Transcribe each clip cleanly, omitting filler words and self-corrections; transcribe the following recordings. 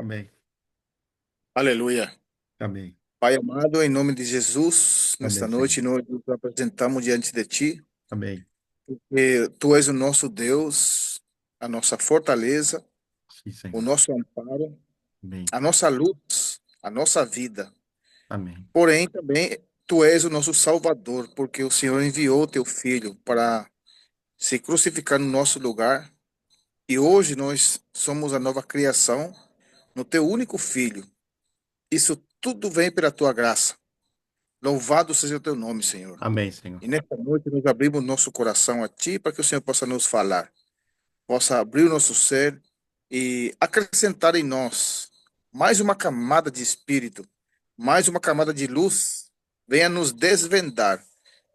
Amém. Aleluia. Amém. Pai amado, em nome de Jesus, Amém, nesta Senhor. noite nós nos apresentamos diante de Ti, Amém. e Tu és o nosso Deus, a nossa fortaleza, Sim, o Senhor. nosso amparo, Amém. a nossa luz, a nossa vida. Amém. Porém, também Tu és o nosso Salvador, porque o Senhor enviou o Teu Filho para se crucificar no nosso lugar, e hoje nós somos a nova criação no Teu único Filho. Isso tudo vem pela Tua graça. Louvado seja o Teu nome, Senhor. Amém, Senhor. E nesta noite nós abrimos nosso coração a Ti para que o Senhor possa nos falar, possa abrir o nosso ser e acrescentar em nós mais uma camada de espírito, mais uma camada de luz. Venha nos desvendar,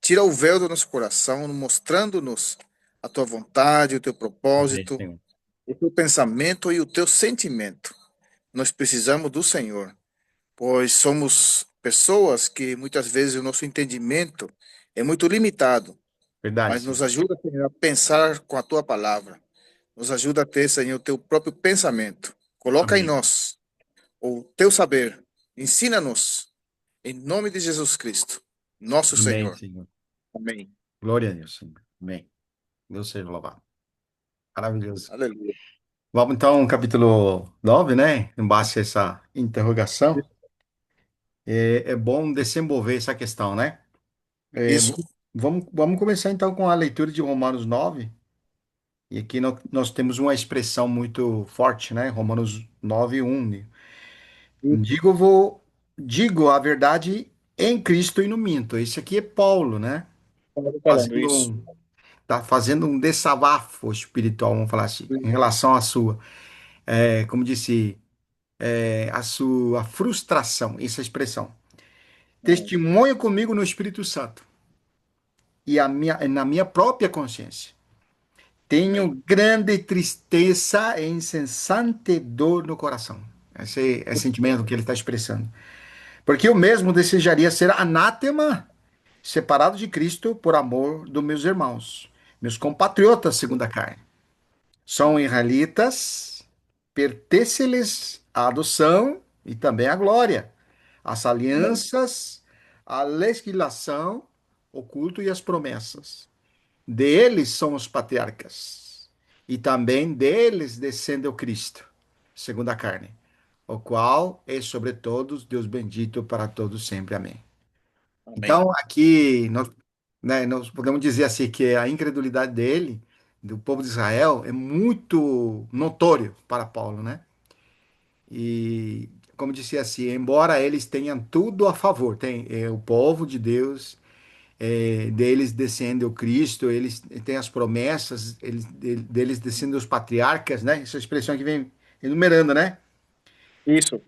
tira o véu do nosso coração, mostrando-nos a Tua vontade, o Teu Amém, propósito, Senhor. o Teu pensamento e o Teu sentimento. Nós precisamos do Senhor, pois somos pessoas que muitas vezes o nosso entendimento é muito limitado, Verdade, mas nos Senhor. ajuda, Senhor, a pensar com a tua palavra. Nos ajuda a ter, Senhor, o teu próprio pensamento. Coloca em Amém. nós o teu saber. Ensina-nos, em nome de Jesus Cristo, nosso Amém, Senhor. Senhor. Amém. Glória a Deus, Senhor. Amém. Deus seja louvado. Maravilhoso. Aleluia. Vamos então ao capítulo 9, né? Em base a essa interrogação. É bom desenvolver essa questão, né? É, Isso. vamos começar então com a leitura de Romanos 9. E aqui nós temos uma expressão muito forte, né? Romanos 9:1. Né? Isso. Digo a verdade em Cristo e não minto. Esse aqui é Paulo, né? Estava falando Fazendo isso. um, tá fazendo um desabafo espiritual, vamos falar assim, em relação à sua, como disse, a sua frustração, essa expressão. Testemunha comigo no Espírito Santo e na minha própria consciência. Amém. Tenho grande tristeza e incessante dor no coração. Esse é o sentimento que ele está expressando. Porque eu mesmo desejaria ser anátema, separado de Cristo por amor dos meus irmãos, meus compatriotas segundo a carne. São israelitas, pertence-lhes a adoção e também a glória, as Amém. alianças, a legislação, o culto e as promessas. Deles são os patriarcas, e também deles descende o Cristo, segundo a carne, o qual é sobre todos Deus bendito para todos sempre. Amém. Amém. Então, aqui nós podemos dizer assim que a incredulidade dele, do povo de Israel, é muito notório para Paulo, né? E como disse assim, embora eles tenham tudo a favor, tem o povo de Deus, deles descende o Cristo, eles têm as promessas, deles descendem os patriarcas, né? Essa expressão que vem enumerando, né? Isso.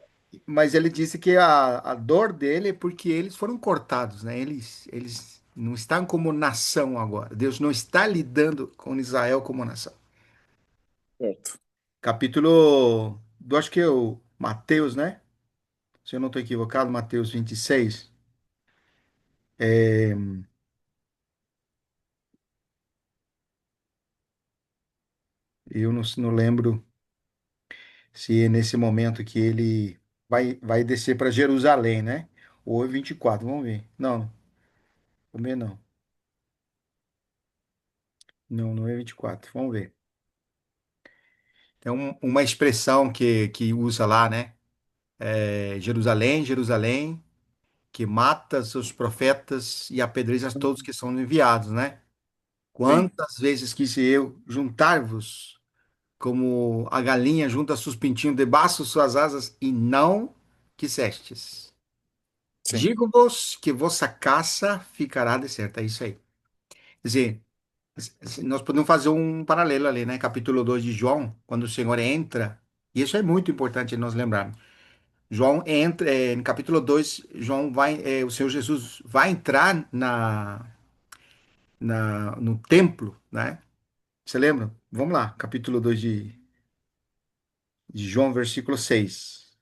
Mas ele disse que a dor dele é porque eles foram cortados, né? Eles não estão como nação agora. Deus não está lidando com Israel como nação. Certo. Acho que é o Mateus, né? Se eu não estou equivocado, Mateus 26. É, eu não lembro se é nesse momento que ele vai descer para Jerusalém, né? Ou é 24, vamos ver. Não, também não. Não, não é 24, vamos ver. Tem uma expressão que usa lá, né? Jerusalém, Jerusalém, que mata seus profetas e apedreja todos que são enviados, né? Sim. Quantas vezes quis eu juntar-vos como a galinha junta seus pintinhos debaixo de suas asas e não quisestes. Sim. Digo-vos que vossa caça ficará deserta. É isso aí. Quer dizer, nós podemos fazer um paralelo ali, né? Capítulo 2 de João, quando o Senhor entra, e isso é muito importante nós lembrarmos. João entra, no capítulo 2, o Senhor Jesus vai entrar no templo, né? Você lembra? Vamos lá, capítulo 2 de João, versículo 6.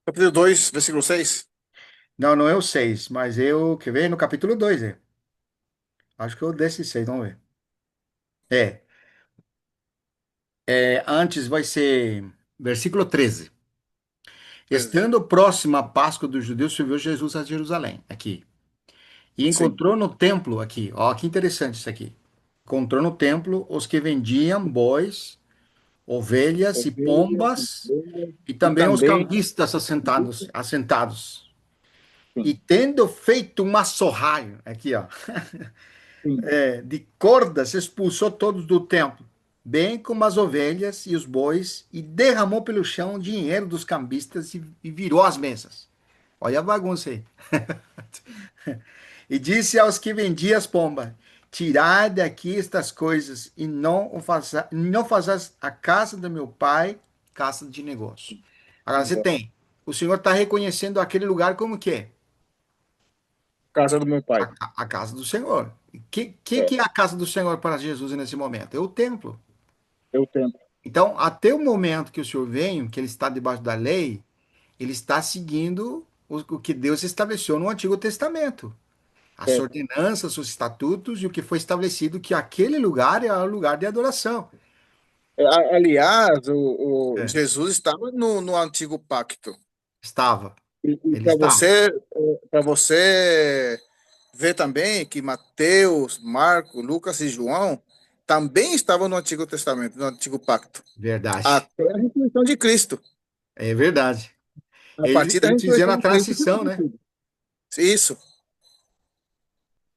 Capítulo 2, versículo 6. Não, não é o 6, mas quer ver? No capítulo 2, é. Acho que é o desse 6, vamos ver. É, antes vai ser versículo 13. 13. Estando próxima a Páscoa dos judeus, subiu Jesus a Jerusalém, aqui. E Sim. encontrou no templo, aqui, ó, que interessante isso aqui. Encontrou no templo os que vendiam bois, ovelhas e Ovelhas, pombas, e e também os também, cambistas assentados. E sim, tendo feito um assoalho, aqui, ó, sim, de cordas, expulsou todos do templo, bem como as ovelhas e os bois, e derramou pelo chão o dinheiro dos cambistas e virou as mesas. Olha a bagunça aí. E disse aos que vendiam as pombas: tirai daqui estas coisas e não façais a casa do meu pai casa de negócio. Agora você negócio. tem, o Senhor está reconhecendo aquele lugar como que é? Casa do meu pai. A casa do Senhor. Que É, é a casa do Senhor para Jesus nesse momento? É o templo. eu tento. Então, até o momento que o Senhor vem, que ele está debaixo da lei, ele está seguindo o que Deus estabeleceu no Antigo Testamento. As Certo. ordenanças, os estatutos e o que foi estabelecido que aquele lugar é o lugar de adoração. Aliás, É. Jesus estava no antigo pacto. Estava. E Ele estava. para você ver também que Mateus, Marcos, Lucas e João também estavam no Antigo Testamento, no Antigo Pacto, Verdade. até a ressurreição de Cristo. É verdade. A Eles, partir da eles fizeram ressurreição a de Cristo, que transição, mudou né? tudo. Isso.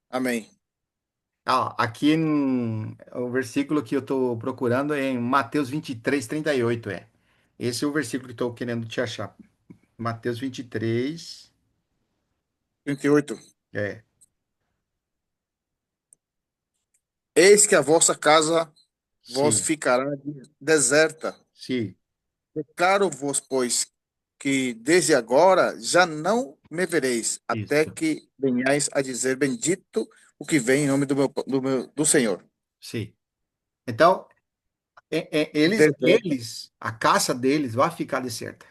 Amém. Aqui o versículo que eu estou procurando é em Mateus 23:38. Esse é o versículo que estou querendo te achar. Mateus 23. 38. É, Eis que a vossa casa vos sim, ficará deserta. sim, Declaro-vos, pois, que desde agora já não me vereis, até isso, que venhais a dizer: Bendito o que vem em nome do Senhor. sim. Então, Deserta. a caça deles vai ficar deserta.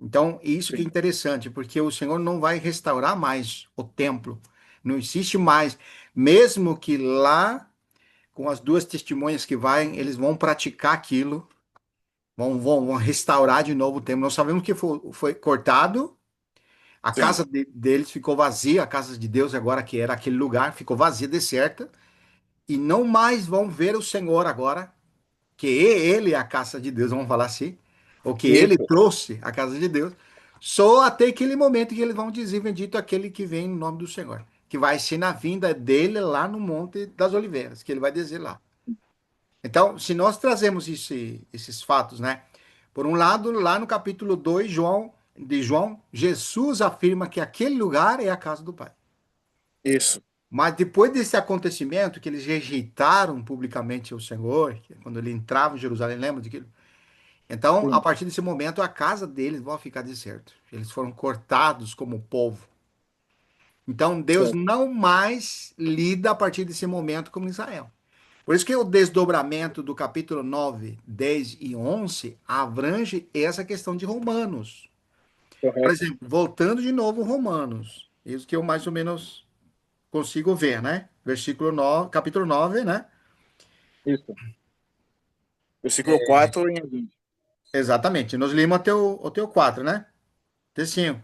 Então, isso que é Sim, interessante, porque o Senhor não vai restaurar mais o templo. Não existe mais. Mesmo que lá, com as duas testemunhas que vai, eles vão praticar aquilo, vão restaurar de novo o templo. Nós sabemos que foi cortado, a sim, casa deles ficou vazia, a casa de Deus agora, que era aquele lugar, ficou vazia, deserta, e não mais vão ver o Senhor agora que ele é a casa de Deus, vamos falar assim, ou que ele isso, trouxe a casa de Deus, só até aquele momento que eles vão dizer, bendito aquele que vem no nome do Senhor, que vai ser na vinda dele lá no Monte das Oliveiras, que ele vai dizer lá. Então, se nós trazemos esses fatos, né? Por um lado, lá no capítulo 2 João, Jesus afirma que aquele lugar é a casa do Pai. isso, Mas depois desse acontecimento, que eles rejeitaram publicamente o Senhor, quando ele entrava em Jerusalém, lembra daquilo? Então, a sim, partir desse momento, a casa deles vai ficar deserta. Eles foram cortados como povo. Então, Deus certo, não mais lida a partir desse momento como Israel. Por isso que o desdobramento do capítulo 9, 10 e 11 abrange essa questão de Romanos. Por correto, exemplo, voltando de novo Romanos. Isso que eu mais ou menos consigo ver, né? Versículo 9, capítulo 9, né? isso. Versículo 4 em adiante. Exatamente. Nós lemos até o 4, né? Até 5.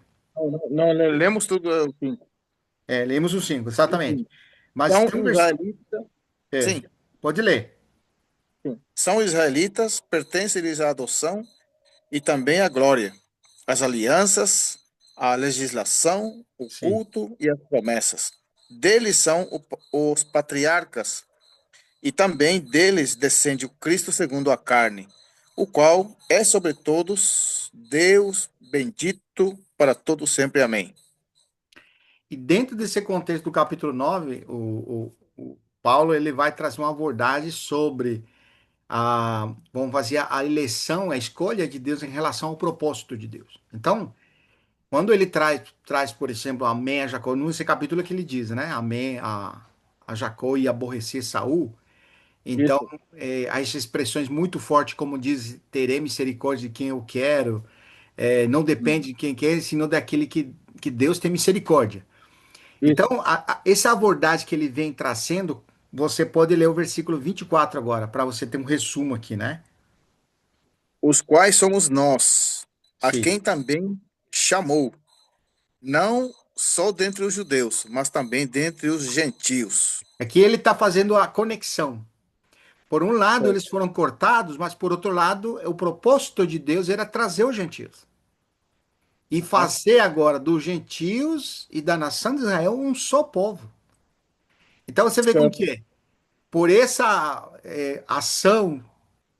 Não, lemos tudo, sim, Lemos o 5, exatamente. sim. Mas São tem um versículo. israelitas, É, sim, pode ler. sim. São israelitas, pertencem-lhes à adoção e também à glória, as alianças, a legislação, o Sim. culto e as promessas. Deles são os patriarcas, e também deles descende o Cristo segundo a carne, o qual é sobre todos Deus bendito para todos sempre. Amém. E dentro desse contexto do capítulo 9, o Paulo ele vai trazer uma abordagem sobre vamos fazer a eleição, a escolha de Deus em relação ao propósito de Deus. Então, quando ele traz por exemplo, Amém a Jacó, nesse capítulo que ele diz, né? Amém a Jacó e aborrecer Saul. Então, Isso, as expressões muito fortes, como diz, terei misericórdia de quem eu quero, não depende de quem quer, senão daquele que Deus tem misericórdia. Então, isso, essa abordagem que ele vem trazendo, você pode ler o versículo 24 agora, para você ter um resumo aqui, né? Os quais somos nós, a Sim. quem também chamou, não só dentre os judeus, mas também dentre os gentios. Aqui ele está fazendo a conexão. Por um lado, eles Certo. foram cortados, mas por outro lado, o propósito de Deus era trazer os gentios e Aham. fazer agora dos gentios e da nação de Israel um só povo. Então você vê com Certo, que, por essa ação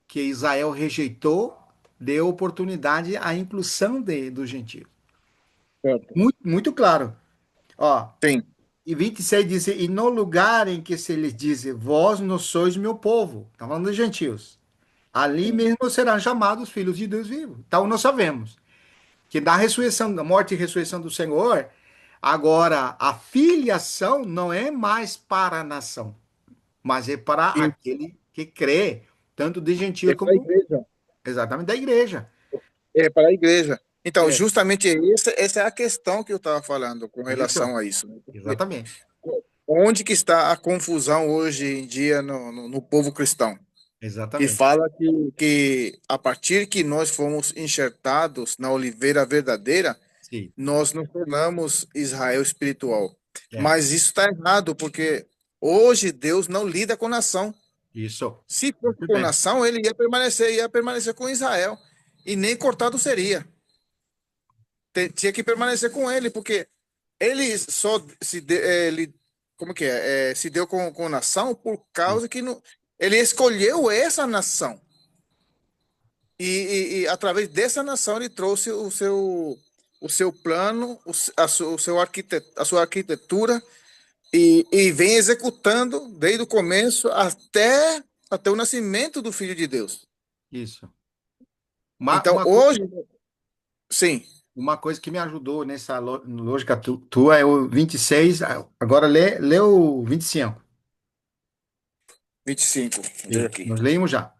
que Israel rejeitou, deu oportunidade à inclusão dos gentios. certo. Muito, muito claro. Ó, Sim, e 26 diz: E no lugar em que se lhes diz, vós não sois meu povo, está falando dos gentios, ali sim. mesmo serão chamados filhos de Deus vivo. Então nós sabemos que da ressurreição, da morte e ressurreição do Senhor, agora a filiação não é mais para a nação, mas é para E aquele que crê, tanto de gentios é para a como igreja. exatamente da igreja. É para a igreja. Então, É, justamente essa é a questão que eu estava falando com isso, relação a isso, né? Porque exatamente, onde que está a confusão hoje em dia no povo cristão? Que exatamente. fala que a partir que nós fomos enxertados na oliveira verdadeira, Sim, nós nos tornamos Israel espiritual. é, Mas isso está errado, porque hoje Deus não lida com nação. isso. Se fosse Muito com bem. nação, ele ia permanecer com Israel. E nem cortado seria. Tinha que permanecer com ele, porque ele só ele, como que é? Se deu com nação por causa que não, ele escolheu essa nação. E através dessa nação ele trouxe o seu plano, o seu a sua arquitetura e vem executando desde o começo até o nascimento do Filho de Deus. Isso. Então, hoje, sim, Uma coisa que me ajudou nessa lógica tua é o 26. Agora lê o 25. 25, deixa eu ver Isso. aqui. Nós lemos já.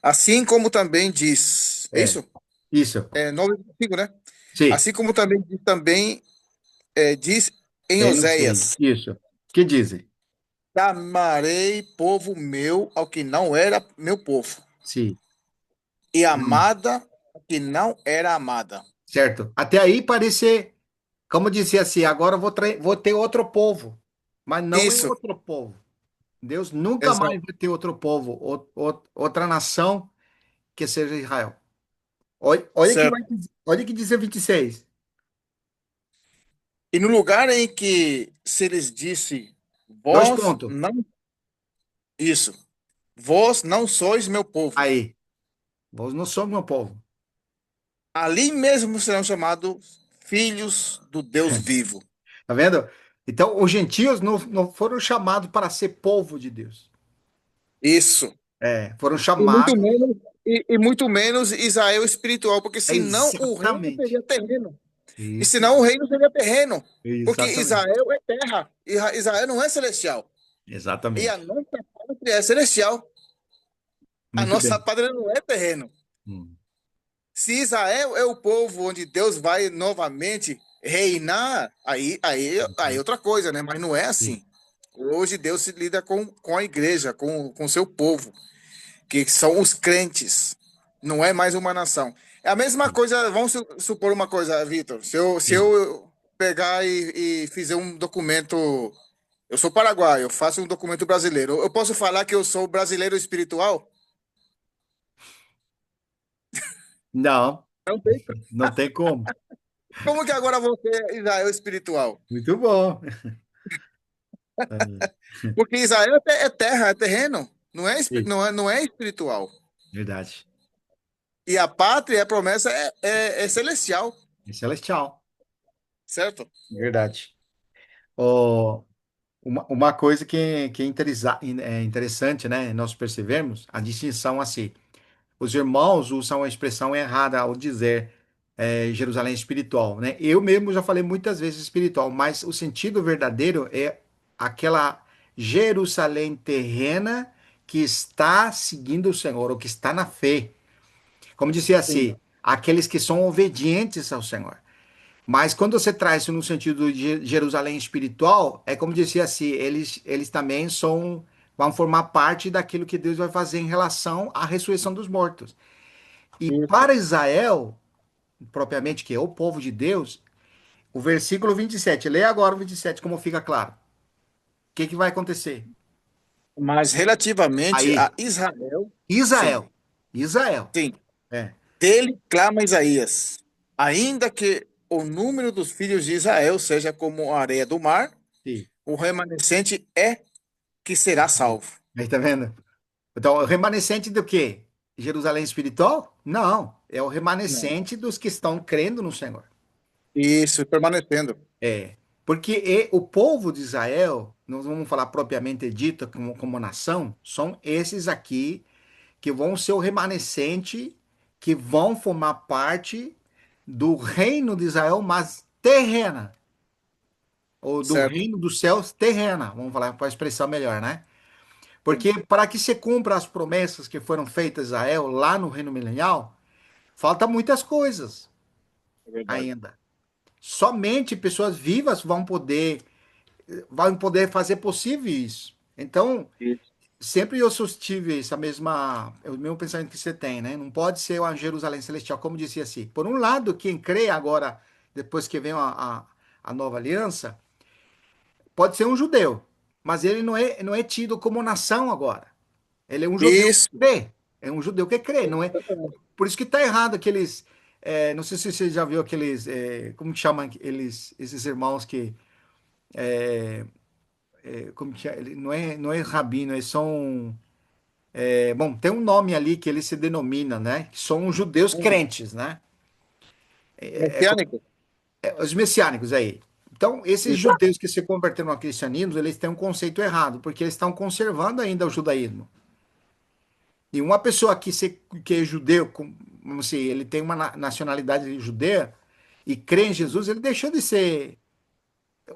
Assim como também diz, é É, isso? isso. É 9:5, né? Sim. Assim como também diz em É, não sei. Oséias: Isso. Que dizem? chamarei povo meu ao que não era meu povo, Sim. e Hum. amada ao que não era amada. Certo. Até aí parece, como dizia assim, agora eu vou ter outro povo. Mas não é Isso, outro povo. Deus nunca mais exato, vai ter outro povo, outra nação que seja Israel. certo. Olha que diz o 26. E no lugar em que se lhes disse, Dois vós pontos. não, isso, vós não sois meu povo, Aí. Vós não somos meu povo. ali mesmo serão chamados filhos do Deus vivo. Tá vendo? Então, os gentios não foram chamados para ser povo de Deus. Isso. Foram E muito chamados. menos, e muito menos Israel espiritual, porque senão o reino Exatamente. seria terreno. E Isso. senão o reino seria terreno. Porque Exatamente. Israel é terra. Israel não é celestial. E a Exatamente. nossa pátria é celestial. A Muito nossa bem. pátria não é terreno. Hum. Se Israel é o povo onde Deus vai novamente reinar, aí é outra coisa, né? Mas não é Sim. assim. Hoje Deus se lida com a igreja, com o seu povo, que são os crentes. Não é mais uma nação. É a mesma Sim. coisa, vamos supor uma coisa, Vitor. Se Sim. eu pegar e fizer um documento, eu sou paraguaio, eu faço um documento brasileiro. Eu posso falar que eu sou brasileiro espiritual? Não, Não tem. não tem como. Como que agora você é Israel espiritual? Muito bom. É, Porque Israel é terra, é terreno, sim, não é espiritual. verdade. E a pátria, a promessa é celestial, É celestial. certo? Verdade. Ó, uma coisa que é interessante, né? Nós percebemos a distinção assim. Os irmãos usam a expressão errada ao dizer Jerusalém espiritual, né? Eu mesmo já falei muitas vezes espiritual, mas o sentido verdadeiro é aquela Jerusalém terrena que está seguindo o Senhor, ou que está na fé. Como dizia Sim. assim, aqueles que são obedientes ao Senhor. Mas quando você traz isso no sentido de Jerusalém espiritual, é como dizia assim, eles também vão formar parte daquilo que Deus vai fazer em relação à ressurreição dos mortos. E Isso. para Israel, propriamente, que é o povo de Deus, o versículo 27, leia agora o 27, como fica claro. O que que vai acontecer? Mas relativamente Aí, a Israel, sim, Israel, Israel, sim, é, dele clama Isaías, ainda que o número dos filhos de Israel seja como a areia do mar, sim. o remanescente é que será salvo. Aí tá vendo? Então, o remanescente do quê? Jerusalém espiritual? Não, é o Não. remanescente dos que estão crendo no Senhor. Isso, permanecendo. É, porque o povo de Israel, nós vamos falar propriamente dito como nação, são esses aqui que vão ser o remanescente, que vão formar parte do reino de Israel, mas terrena, ou do Certo. reino dos céus terrena, vamos falar com a expressão melhor, né? Porque para que se cumpra as promessas que foram feitas a Israel lá no reino milenial, falta muitas coisas É verdade. ainda. Somente pessoas vivas vão poder fazer possível isso. Então, Isso. sempre eu sustive o mesmo pensamento que você tem, né? Não pode ser uma Jerusalém celestial, como dizia assim. Por um lado, quem crê agora, depois que vem a nova aliança, pode ser um judeu, mas ele não é tido como nação agora. Ele é um judeu que Isso. crê. É um judeu que crê, não é? Exatamente. Por isso que está errado aqueles. Não sei se você já viu aqueles. Como que chama esses irmãos que. Como que é? Não é rabino, eles são. Bom, tem um nome ali que ele se denomina, né? Que são os judeus crentes, né? Messiânico. Os messiânicos aí. Então, esses Isso. judeus que se converteram ao cristianismo, eles têm um conceito errado, porque eles estão conservando ainda o judaísmo. E uma pessoa que é judeu, vamos assim, ele tem uma nacionalidade judeia e crê em Jesus, ele deixou de ser.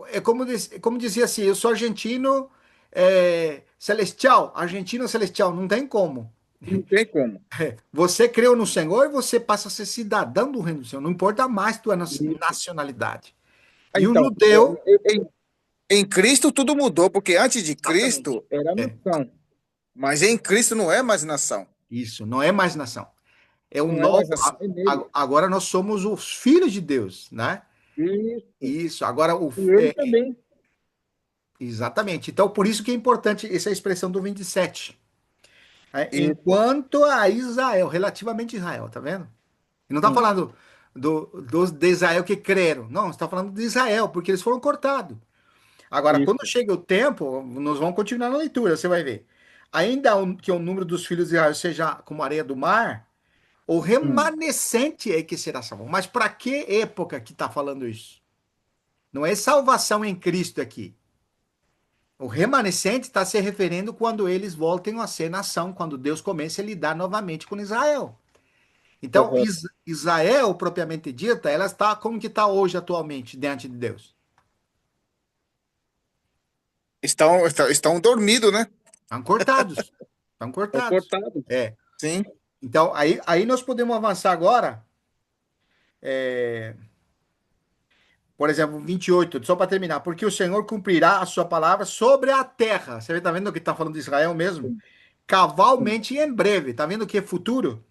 É como dizia assim: eu sou argentino celestial, argentino celestial, não tem como. Não tem como. Você creu no Senhor, você passa a ser cidadão do reino do Senhor, não importa mais tua Isso. nacionalidade. E o Então, judeu, em Cristo tudo mudou, porque antes de exatamente, Cristo era é nação, mas em Cristo não é mais nação. isso, não é mais nação. É um Não é novo. mais nação, é nele. Agora nós somos os filhos de Deus, né? Isso. Isso, agora E ele também. exatamente. Então, por isso que é importante essa expressão do 27. Isso. Enquanto a Israel, relativamente a Israel, tá vendo? E não está Sim. falando dos de Israel que creram. Não, está falando de Israel, porque eles foram cortados. Agora, quando Isso. chega o tempo, nós vamos continuar na leitura, você vai ver. Ainda que o número dos filhos de Israel seja como a areia do mar, o Hum. remanescente é que será salvo. Mas para que época que está falando isso? Não é salvação em Cristo aqui. O remanescente está se referindo quando eles voltem a ser nação, quando Deus comece a lidar novamente com Israel. Então, Correto. Israel, propriamente dita, ela está como que está hoje atualmente diante de Deus? Estão dormidos, né? Estão cortados. Estão Estão cortados. cortados. É. Sim. Então, aí nós podemos avançar agora, por exemplo, 28, só para terminar. Porque o Senhor cumprirá a sua palavra sobre a terra. Você está vendo que está falando de Israel mesmo? Sim. Sim. Cabalmente e em breve. Está vendo que é futuro?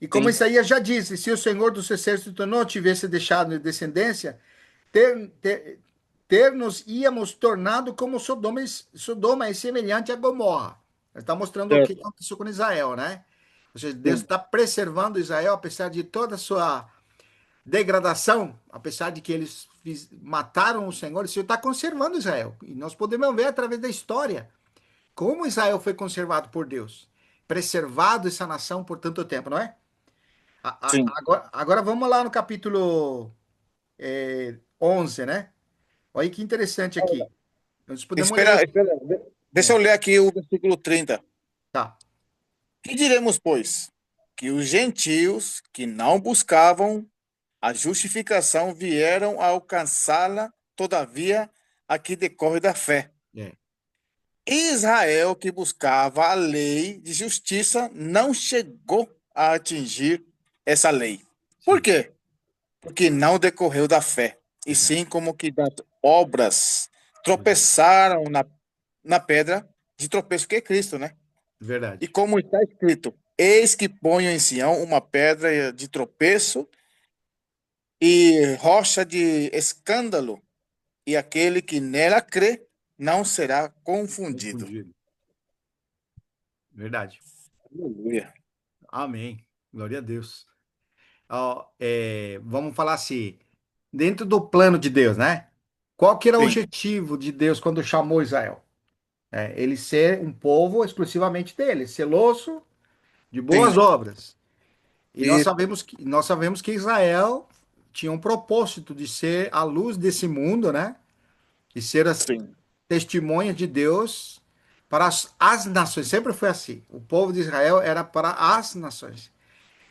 E como Sim. Isaías já disse, se o Senhor dos exércitos não tivesse deixado descendência, ter nos íamos tornado como Sodoma é semelhante a Gomorra. Ele está mostrando o que Certo. aconteceu com Israel, né? Ou seja, Deus Sim. está preservando Israel, apesar de toda a sua degradação, apesar de que eles mataram o Senhor está conservando Israel. E nós podemos ver através da história como Israel foi conservado por Deus, preservado essa nação por tanto tempo, não é? Sim. Agora vamos lá no capítulo 11, né? Olha que interessante aqui. Nós podemos ler. Espera. Deixa eu É, ler aqui o versículo 30. tá. Que diremos, pois? Que os gentios que não buscavam a justificação vieram a alcançá-la, todavia, aqui decorre da fé. É, Israel, que buscava a lei de justiça, não chegou a atingir essa lei. Por sim. quê? porque não decorreu da fé, e Exato. sim como que das obras Exato. tropeçaram na pedra de tropeço que é Cristo, né? E Verdade. como está escrito, eis que ponho em Sião uma pedra de tropeço e rocha de escândalo, e aquele que nela crê não será confundido. Confundido. Verdade. Aleluia. Amém. Glória a Deus. Ó, vamos falar assim, dentro do plano de Deus, né? Qual que era o Sim, objetivo de Deus quando chamou Israel? Ele ser um povo exclusivamente dele, zeloso de boas sim. obras. E E nós sabemos que Israel tinha um propósito de ser a luz desse mundo, né? E ser as sim, testemunhas de Deus para as nações. Sempre foi assim. O povo de Israel era para as nações.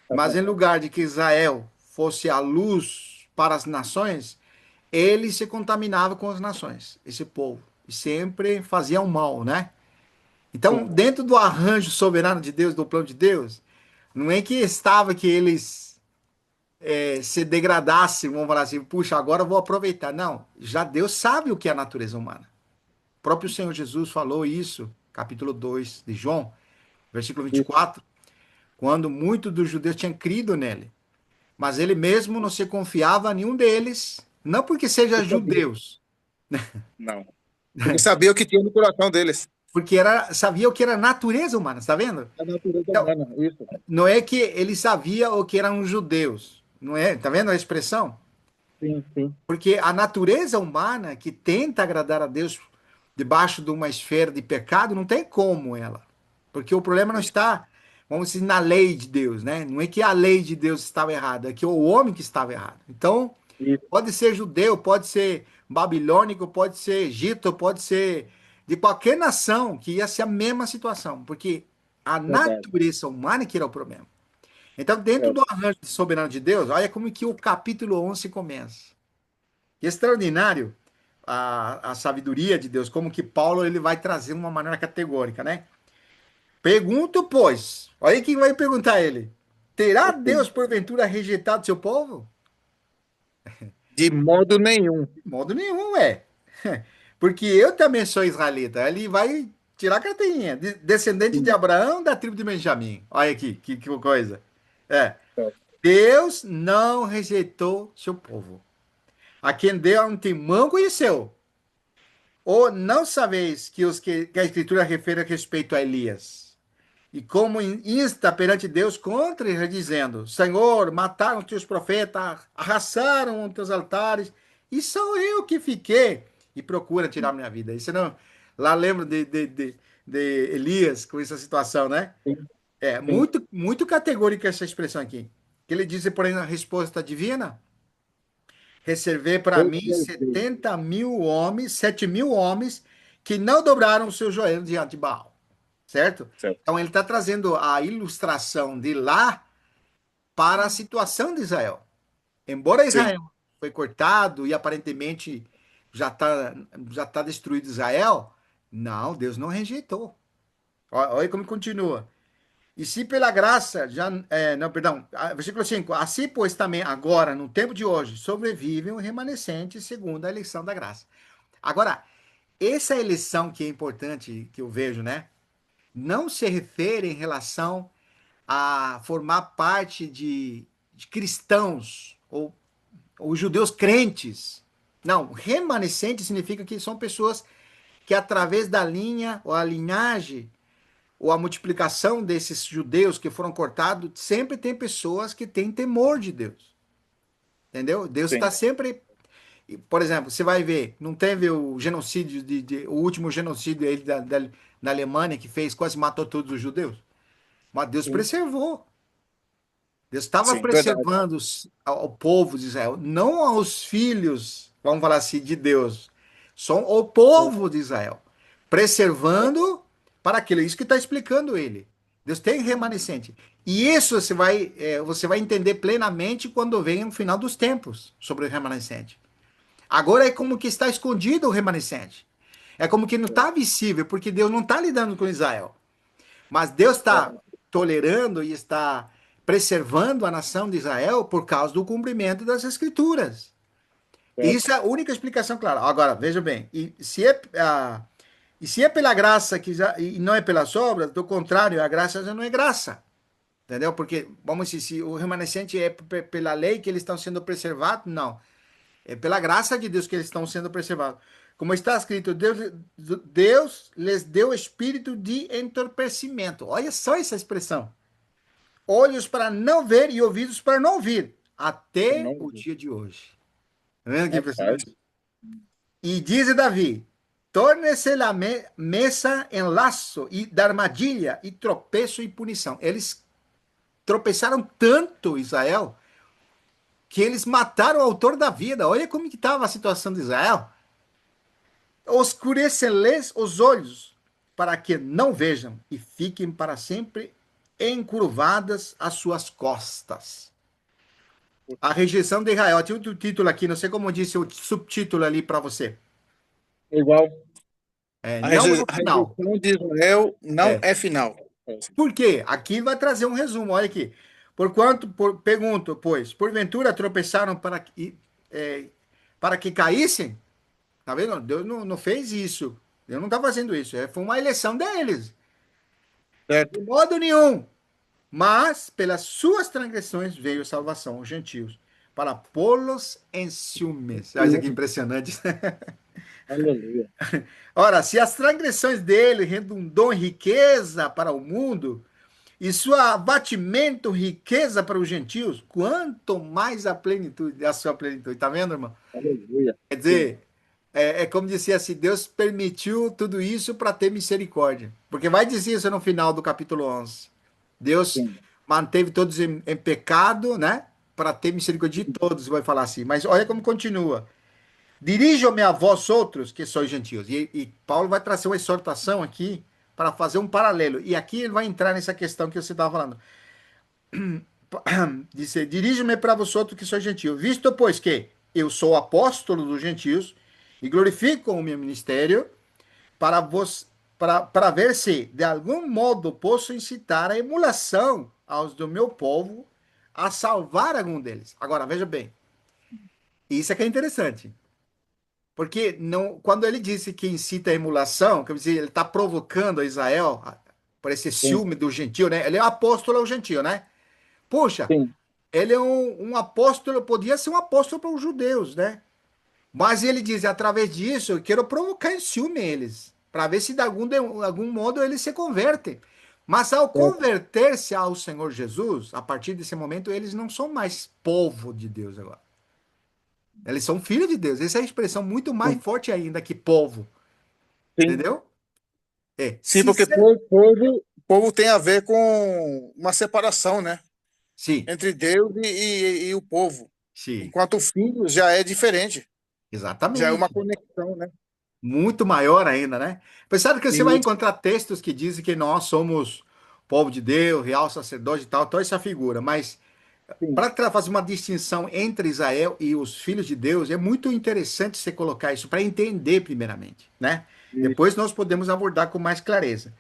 Mas em lugar de que Israel fosse a luz para as nações, ele se contaminava com as nações, esse povo, e sempre fazia o mal, né? Então, sim. dentro do arranjo soberano de Deus, do plano de Deus, não é que estava que eles se degradassem, vamos falar assim, puxa, agora eu vou aproveitar. Não, já Deus sabe o que é a natureza humana. O próprio Senhor Jesus falou isso, capítulo 2 de João, versículo vinte e Isso. quatro, quando muitos dos judeus tinham crido nele. Mas ele mesmo não se confiava a nenhum deles, não porque seja Eu sabia. judeus, Não. Porque sabia o que tinha no coração deles. porque sabia o que era natureza humana, está vendo? A natureza Então, humana, isso. não é que ele sabia o que eram judeus, não é? Tá vendo a expressão? Sim, sim. Porque a natureza humana que tenta agradar a Deus debaixo de uma esfera de pecado, não tem como ela. Porque o problema não Isso, está, vamos dizer, na lei de Deus, né? Não é que a lei de Deus estava errada, é que o homem que estava errado. Então, isso. pode ser judeu, pode ser babilônico, pode ser Egito, pode ser de qualquer nação que ia ser a mesma situação, porque a Verdade. natureza humana que era o problema. Então, dentro É. do arranjo soberano de Deus, olha como que o capítulo 11 começa. Extraordinário a sabedoria de Deus, como que Paulo ele vai trazer uma maneira categórica, né? Pergunto, pois, olha quem vai perguntar a ele: terá Sim. Deus porventura rejeitado seu povo? De modo nenhum. De modo nenhum, é. Porque eu também sou israelita. Ele vai tirar a carteirinha. Descendente de Sim. Abraão, da tribo de Benjamim. Olha aqui, que coisa. É. É. Deus não rejeitou seu povo. A quem deu antemão conheceu. Ou não sabeis que os que a Escritura refere a respeito a Elias? E como insta perante Deus contra ele, dizendo: Senhor, mataram os teus profetas, arrasaram os teus altares, e sou eu que fiquei. E procura tirar minha vida. Isso não. Lá lembro de Elias com essa situação, né? Sim. É Sim. muito categórica essa expressão aqui. Que ele diz, porém, na resposta divina: reservei para mim Reservei. 70.000 homens, 7.000 homens, que não dobraram o seu joelho diante de Baal. Certo? Certo. Então ele está trazendo a ilustração de lá para a situação de Israel. Embora Sim. Israel foi cortado e aparentemente já tá destruído Israel, não, Deus não rejeitou. Olha como continua. E se pela graça, já, não, perdão, versículo 5, assim pois também agora, no tempo de hoje, sobrevivem o remanescente segundo a eleição da graça. Agora, essa eleição que é importante, que eu vejo, né? Não se refere em relação a formar parte de cristãos ou judeus crentes. Não, remanescente significa que são pessoas que, através da linha ou a linhagem ou a multiplicação desses judeus que foram cortados, sempre tem pessoas que têm temor de Deus. Entendeu? Deus está Sim. sempre. Por exemplo, você vai ver, não teve o genocídio, o último genocídio aí da Alemanha que fez, quase matou todos os judeus? Mas Deus Sim. preservou. Deus estava Sim. Verdade. preservando ao povo de Israel, não aos filhos, vamos falar assim, de Deus, só o Sim. povo de Israel, É. preservando para aquilo. Isso que está explicando ele. Deus tem remanescente. E isso você vai entender plenamente quando vem o final dos tempos sobre o remanescente. Agora é como que está escondido o remanescente. É como que não está visível, porque Deus não está lidando com Israel. Mas Deus está É. tolerando e está preservando a nação de Israel por causa do cumprimento das Escrituras. certo. Isso é a única explicação clara. Agora, veja bem, e se é pela graça que já, e não é pelas obras, do contrário, a graça já não é graça. Entendeu? Porque, vamos dizer, se o remanescente é pela lei que eles estão sendo preservados, não. É pela graça de Deus que eles estão sendo preservados. Como está escrito, Deus lhes deu espírito de entorpecimento. Olha só essa expressão. Olhos para não ver e ouvidos para não ouvir, até Não, o dia de hoje. Tá vendo que rapaz, impressionante? E diz Davi: torne-se a mesa em laço e da armadilha e tropeço e punição. Eles tropeçaram tanto, Israel, que eles mataram o autor da vida. Olha como que estava a situação de Israel. Oscurecem-lhes os olhos, para que não vejam e fiquem para sempre encurvadas as suas costas. A rejeição de Israel. Tinha outro título aqui, não sei como disse o subtítulo ali para você. igual. Não é o A final. rejeição de Israel não É. é final. Por quê? Aqui vai trazer um resumo. Olha aqui. Pergunto, pois, porventura tropeçaram é, para que caíssem? Tá vendo? Deus não fez isso. Deus não está fazendo isso. Foi uma eleição deles. Certo? De modo nenhum. Mas pelas suas transgressões veio salvação aos gentios, para pô-los em ciúmes. Olha que impressionante. Aleluia. Ora, se as transgressões dele redundou em riqueza para o mundo, e seu abatimento riqueza para os gentios, quanto mais a plenitude, a sua plenitude. Tá vendo, irmão? Aleluia. Quer Sim, dizer, é como dizia assim, Deus permitiu tudo isso para ter misericórdia. Porque vai dizer isso no final do capítulo 11. Deus sim, manteve todos em pecado, né? Para ter misericórdia de todos, vai falar assim. Mas olha como continua. Dirijam-me a vós outros, que sois gentios. E Paulo vai trazer uma exortação aqui para fazer um paralelo. E aqui ele vai entrar nessa questão que você estava falando. Disse, dirijo-me para vós outros que sois gentios. Visto, pois, que eu sou apóstolo dos gentios e glorifico o meu ministério para vos, para ver se, de algum modo, posso incitar a emulação aos do meu povo a salvar algum deles. Agora, veja bem, isso é que é interessante. Porque não, quando ele disse que incita a emulação, quer dizer, ele está provocando a Israel por esse sim, ciúme do gentio, né? Ele é apóstolo ao gentio, né? Puxa, sim, ele é um apóstolo, podia ser um apóstolo para os judeus, né? Mas ele diz, através disso, eu quero provocar em ciúme eles, para ver se de algum modo eles se convertem. Mas ao certo. converter-se ao Senhor Jesus, a partir desse momento, eles não são mais povo de Deus agora. Eles são filhos de Deus. Essa é a expressão muito mais Sim, forte ainda que povo. sim. Entendeu? É. Sim, Se porque ser... povo tem a ver com uma separação, né? Sim, Entre Deus e o povo. sim, Enquanto o filho já é diferente. Já é uma exatamente. conexão, né? Muito maior ainda, né? Apesar de que você vai Isso, encontrar textos que dizem que nós somos povo de Deus, real sacerdote e tal, toda essa figura, mas sim, para fazer uma distinção entre Israel e os filhos de Deus, é muito interessante você colocar isso para entender primeiramente, né? isso, Depois nós podemos abordar com mais clareza.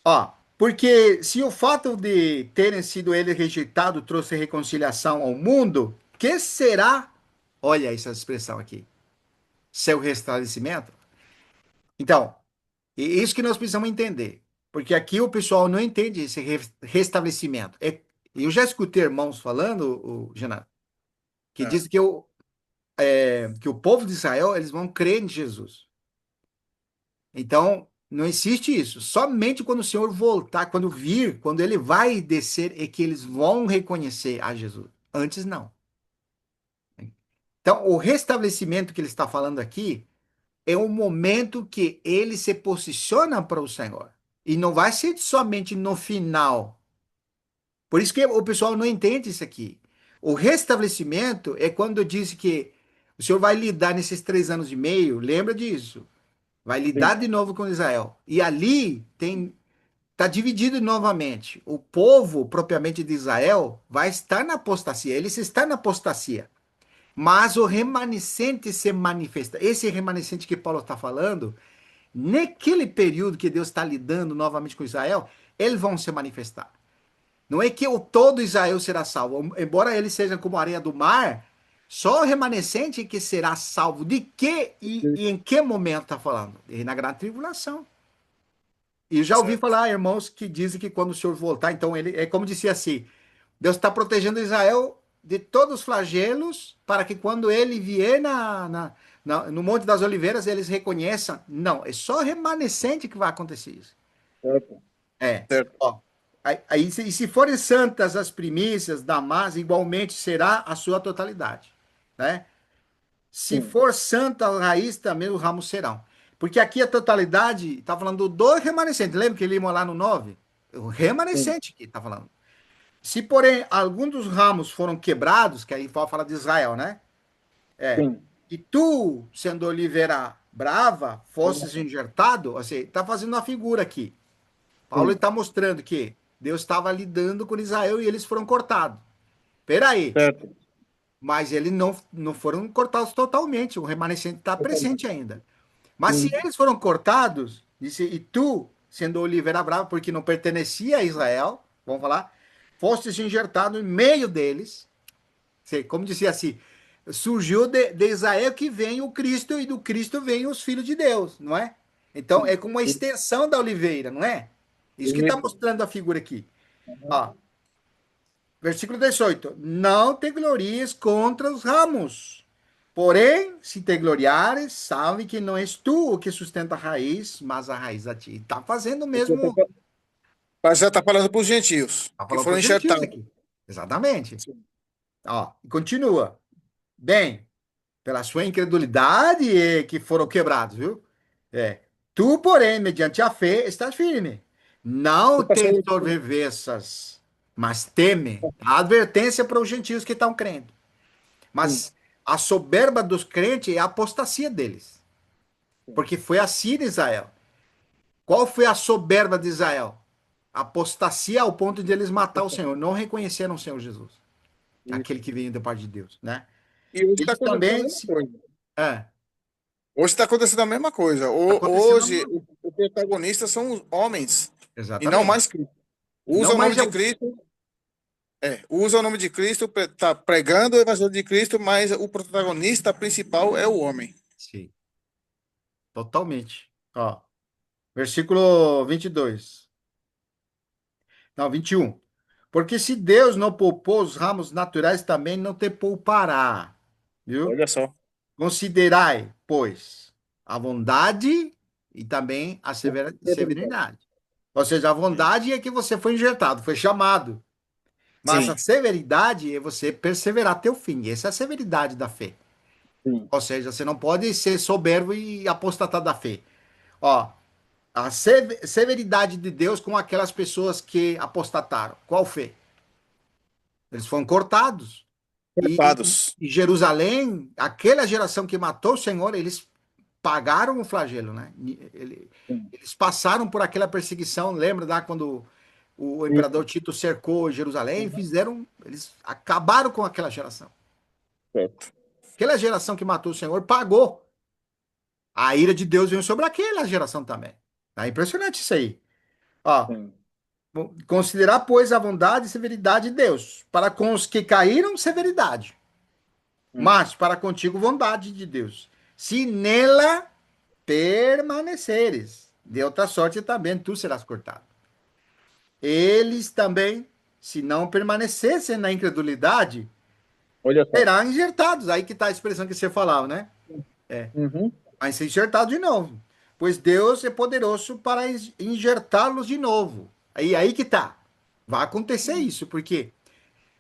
Ó, porque se o fato de terem sido eles rejeitados trouxe reconciliação ao mundo, que será, olha essa expressão aqui, seu restabelecimento? Então, isso que nós precisamos entender, porque aqui o pessoal não entende esse restabelecimento. Eu já escutei irmãos falando, Renato, que é, diz que o povo de Israel eles vão crer em Jesus. Então, não existe isso. Somente quando o Senhor voltar, quando vir, quando ele vai descer, é que eles vão reconhecer a Jesus. Antes, não. Então, o restabelecimento que ele está falando aqui é um momento que ele se posiciona para o Senhor. E não vai ser somente no final. Por isso que o pessoal não entende isso aqui. O restabelecimento é quando diz que o Senhor vai lidar nesses 3 anos e meio, lembra disso? Vai lidar sim, de novo com Israel. E ali está dividido novamente. O povo propriamente de Israel vai estar na apostasia. Eles estão na apostasia. Mas o remanescente se manifesta. Esse remanescente que Paulo está falando, naquele período que Deus está lidando novamente com Israel, eles vão se manifestar. Não é que o todo Israel será salvo, embora eles sejam como a areia do mar, só o remanescente que será salvo. De que e em que momento está falando? E na grande tribulação. E eu já ouvi Certo. falar, irmãos, que dizem que quando o Senhor voltar, então ele é como disse assim: Deus está protegendo Israel de todos os flagelos, para que quando ele vier no Monte das Oliveiras, eles reconheçam. Não, é só remanescente que vai acontecer isso. Certo. É. Certo. Ó, aí, se forem santas as primícias da massa, igualmente será a sua totalidade, né? Se Sim. for santa a raiz, também os ramos serão. Porque aqui a totalidade está falando do remanescente. Lembra que ele lá no 9? O Sim. remanescente que está falando. Se, porém, algum dos ramos foram quebrados, que aí fala de Israel, né? É. Sim. E tu, sendo oliveira brava, fosses enjertado, assim, está fazendo uma figura aqui. Paulo Sim. está mostrando que Deus estava lidando com Israel e eles foram cortados. Peraí, Certo. mas eles não foram cortados totalmente, o remanescente está presente ainda. Mas se Sim. eles foram cortados, disse, e tu, sendo oliveira brava, porque não pertencia a Israel, vamos falar, fostes enjertado em meio deles, como dizia assim, surgiu de Israel que vem o Cristo e do Cristo vem os filhos de Deus, não é? Então é Sim. como uma extensão da oliveira, não é? Isso que está Isso. mostrando a figura aqui. Uhum. Ó, versículo 18: Não te glories contra os ramos. Porém, se te gloriares, sabe que não és tu o que sustenta a raiz, mas a raiz a ti. Está fazendo o mesmo. Mas já está falando para os gentios, Está que falando para foram os gentios enxertados. aqui. Exatamente. Sim. Ó, e continua. Bem, pela sua incredulidade que foram quebrados, viu? É. Tu, porém, mediante a fé, estás firme. Não Eu te passei. ensoberbeças, mas teme. A advertência para os gentios que estão crendo. Sim. Mas a soberba dos crentes é a apostasia deles. Sim. Porque foi assim em Israel. Qual foi a soberba de Israel? A apostasia ao ponto de eles matar o Senhor. Não reconheceram o Senhor Jesus. Aquele Isso. que veio da parte de Deus, né? E hoje está Eles acontecendo a também mesma se... coisa. É, Hoje está acontecendo a mesma coisa. acontecendo a Hoje, mesma... o protagonista são os homens e não Exatamente. mais Cristo. E não Usa o nome mais é de o... Cristo, usa o nome de Cristo, está pregando o evangelho de Cristo, mas o protagonista principal é o homem. Sim, totalmente. Ó, versículo 22. Não, 21. Porque se Deus não poupou os ramos naturais, também não te poupará. Viu? Olha só. Considerai, pois, a bondade e também a severidade. Ou seja, a bondade é que você foi injetado, foi chamado. Mas a Sim, severidade é você perseverar até o fim. Essa é a severidade da fé. sim. Ou seja, você não pode ser soberbo e apostatar da fé. Ó, a severidade de Deus com aquelas pessoas que apostataram. Qual fé? Eles foram cortados. Culpados. E Jerusalém, aquela geração que matou o Senhor, eles pagaram o flagelo, né? Sim. Eles passaram por aquela perseguição. Lembra da quando o imperador Isso. Tito cercou Jerusalém? Uhum. Fizeram, eles acabaram com aquela geração. Certo. Aquela geração que matou o Senhor pagou. A ira de Deus veio sobre aquela geração também. É impressionante isso aí. Ó, Sim. considerar, pois, a bondade e severidade de Deus. Para com os que caíram, severidade. Hum. Mas para contigo, bondade de Deus. Se nela permaneceres, de outra sorte também tu serás cortado. Eles também, se não permanecessem na incredulidade, Olha só. serão enjertados. Aí que está a expressão que você falava, né? Uhum. Vai ser enxertado de novo. Pois Deus é poderoso para enxertá-los de novo. Aí que tá. Vai acontecer Hum. isso, porque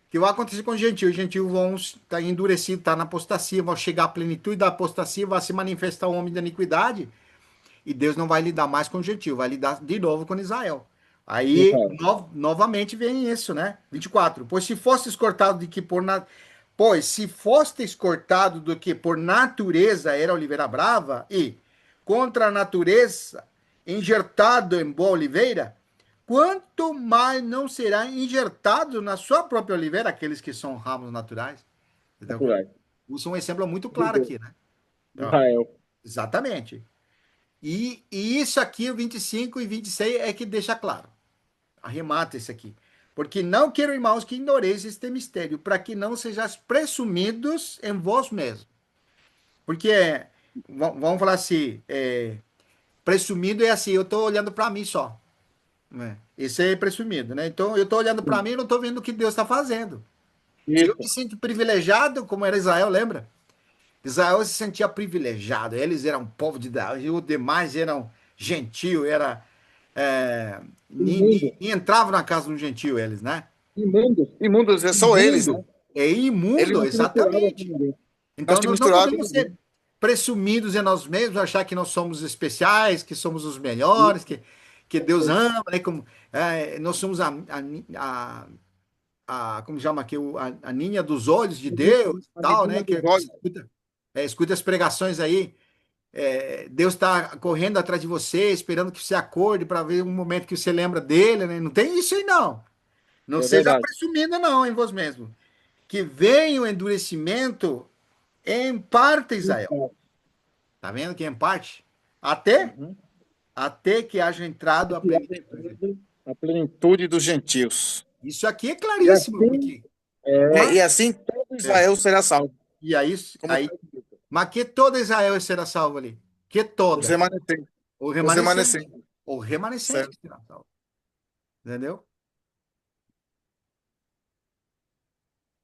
que vai acontecer com os gentios? Os gentios vão estar endurecidos, estar na apostasia, vão chegar à plenitude da apostasia, vai se manifestar o homem da iniquidade, e Deus não vai lidar mais com o gentio, vai lidar de novo com Israel. Aí, Israel. novamente vem isso, né? 24. Pois se fostes cortado do que por natureza era oliveira brava, e contra a natureza injertado em boa oliveira, quanto mais não será injertado na sua própria oliveira aqueles que são ramos naturais? Então, Naturais. usa um exemplo muito De claro Deus. aqui, né? Ó, Israel. exatamente. E isso aqui, o 25 e 26, é que deixa claro. Arremata isso aqui. Porque não quero, irmãos, que ignoreis este mistério, para que não sejais presumidos em vós mesmos. Porque, vamos falar assim, presumido é assim, eu estou olhando para mim só. Né? Esse é presumido, né? Então, eu estou olhando para Sim. mim e não estou vendo o que Deus está fazendo. Eu me Isso. sinto privilegiado, como era Israel, lembra? Israel se sentia privilegiado, eles eram povo de Deus, e os demais eram gentio, era. Imundo. Nem entravam na casa de um gentio, eles, né? Imundos. Imundos, é só eles, né? Imundo. É Eles imundo, não se misturavam com exatamente. ninguém. Não Então, se nós não misturavam com podemos ser ninguém. presumidos em nós mesmos, achar que nós somos especiais, que somos os melhores, que Deus ama, né? Como, nós somos como chama aqui, a ninha dos olhos de Deus, A tal, menina né? dos Que você olhos. escuta as pregações aí. Deus está correndo atrás de você, esperando que você acorde para ver um momento que você lembra dele, né? Não tem isso aí, não. Não É seja verdade. presumido, não, em vós mesmo. Que venha o endurecimento em parte, Israel. Tá vendo que é em parte? Até, Uhum. até que haja entrado a Que há plenitude. a plenitude dos gentios. Isso aqui é E claríssimo, assim, porque. Mas, e assim todo é, Israel será salvo. e aí, Como está aí, escrito. mas que toda Israel será salva ali. Que Os toda. remanescentes. O Os remanescente. remanescentes. O remanescente Certo. que será salvo. Entendeu?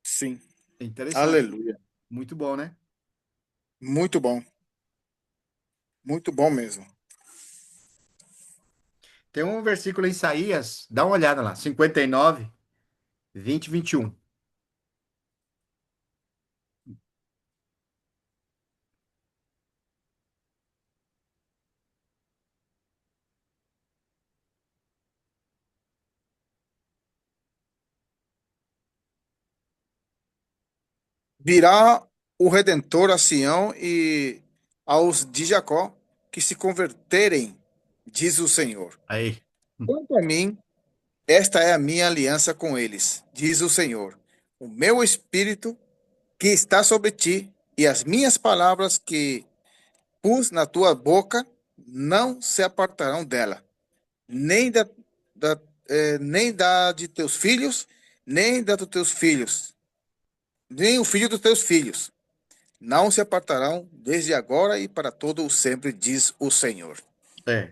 Sim. É interessante. Aleluia. Muito bom, né? Muito bom. Muito bom mesmo. Tem um versículo em Isaías, dá uma olhada lá, 59, 20, 21. Virá o Redentor a Sião e aos de Jacó que se converterem, diz o Senhor. Aí. Quanto a mim, esta é a minha aliança com eles, diz o Senhor. O meu espírito que está sobre ti e as minhas palavras que pus na tua boca não se apartarão dela, nem da, nem da de teus filhos, nem da dos teus filhos, nem o filho dos teus filhos. Não se apartarão desde agora e para todo o sempre, diz o Senhor. É.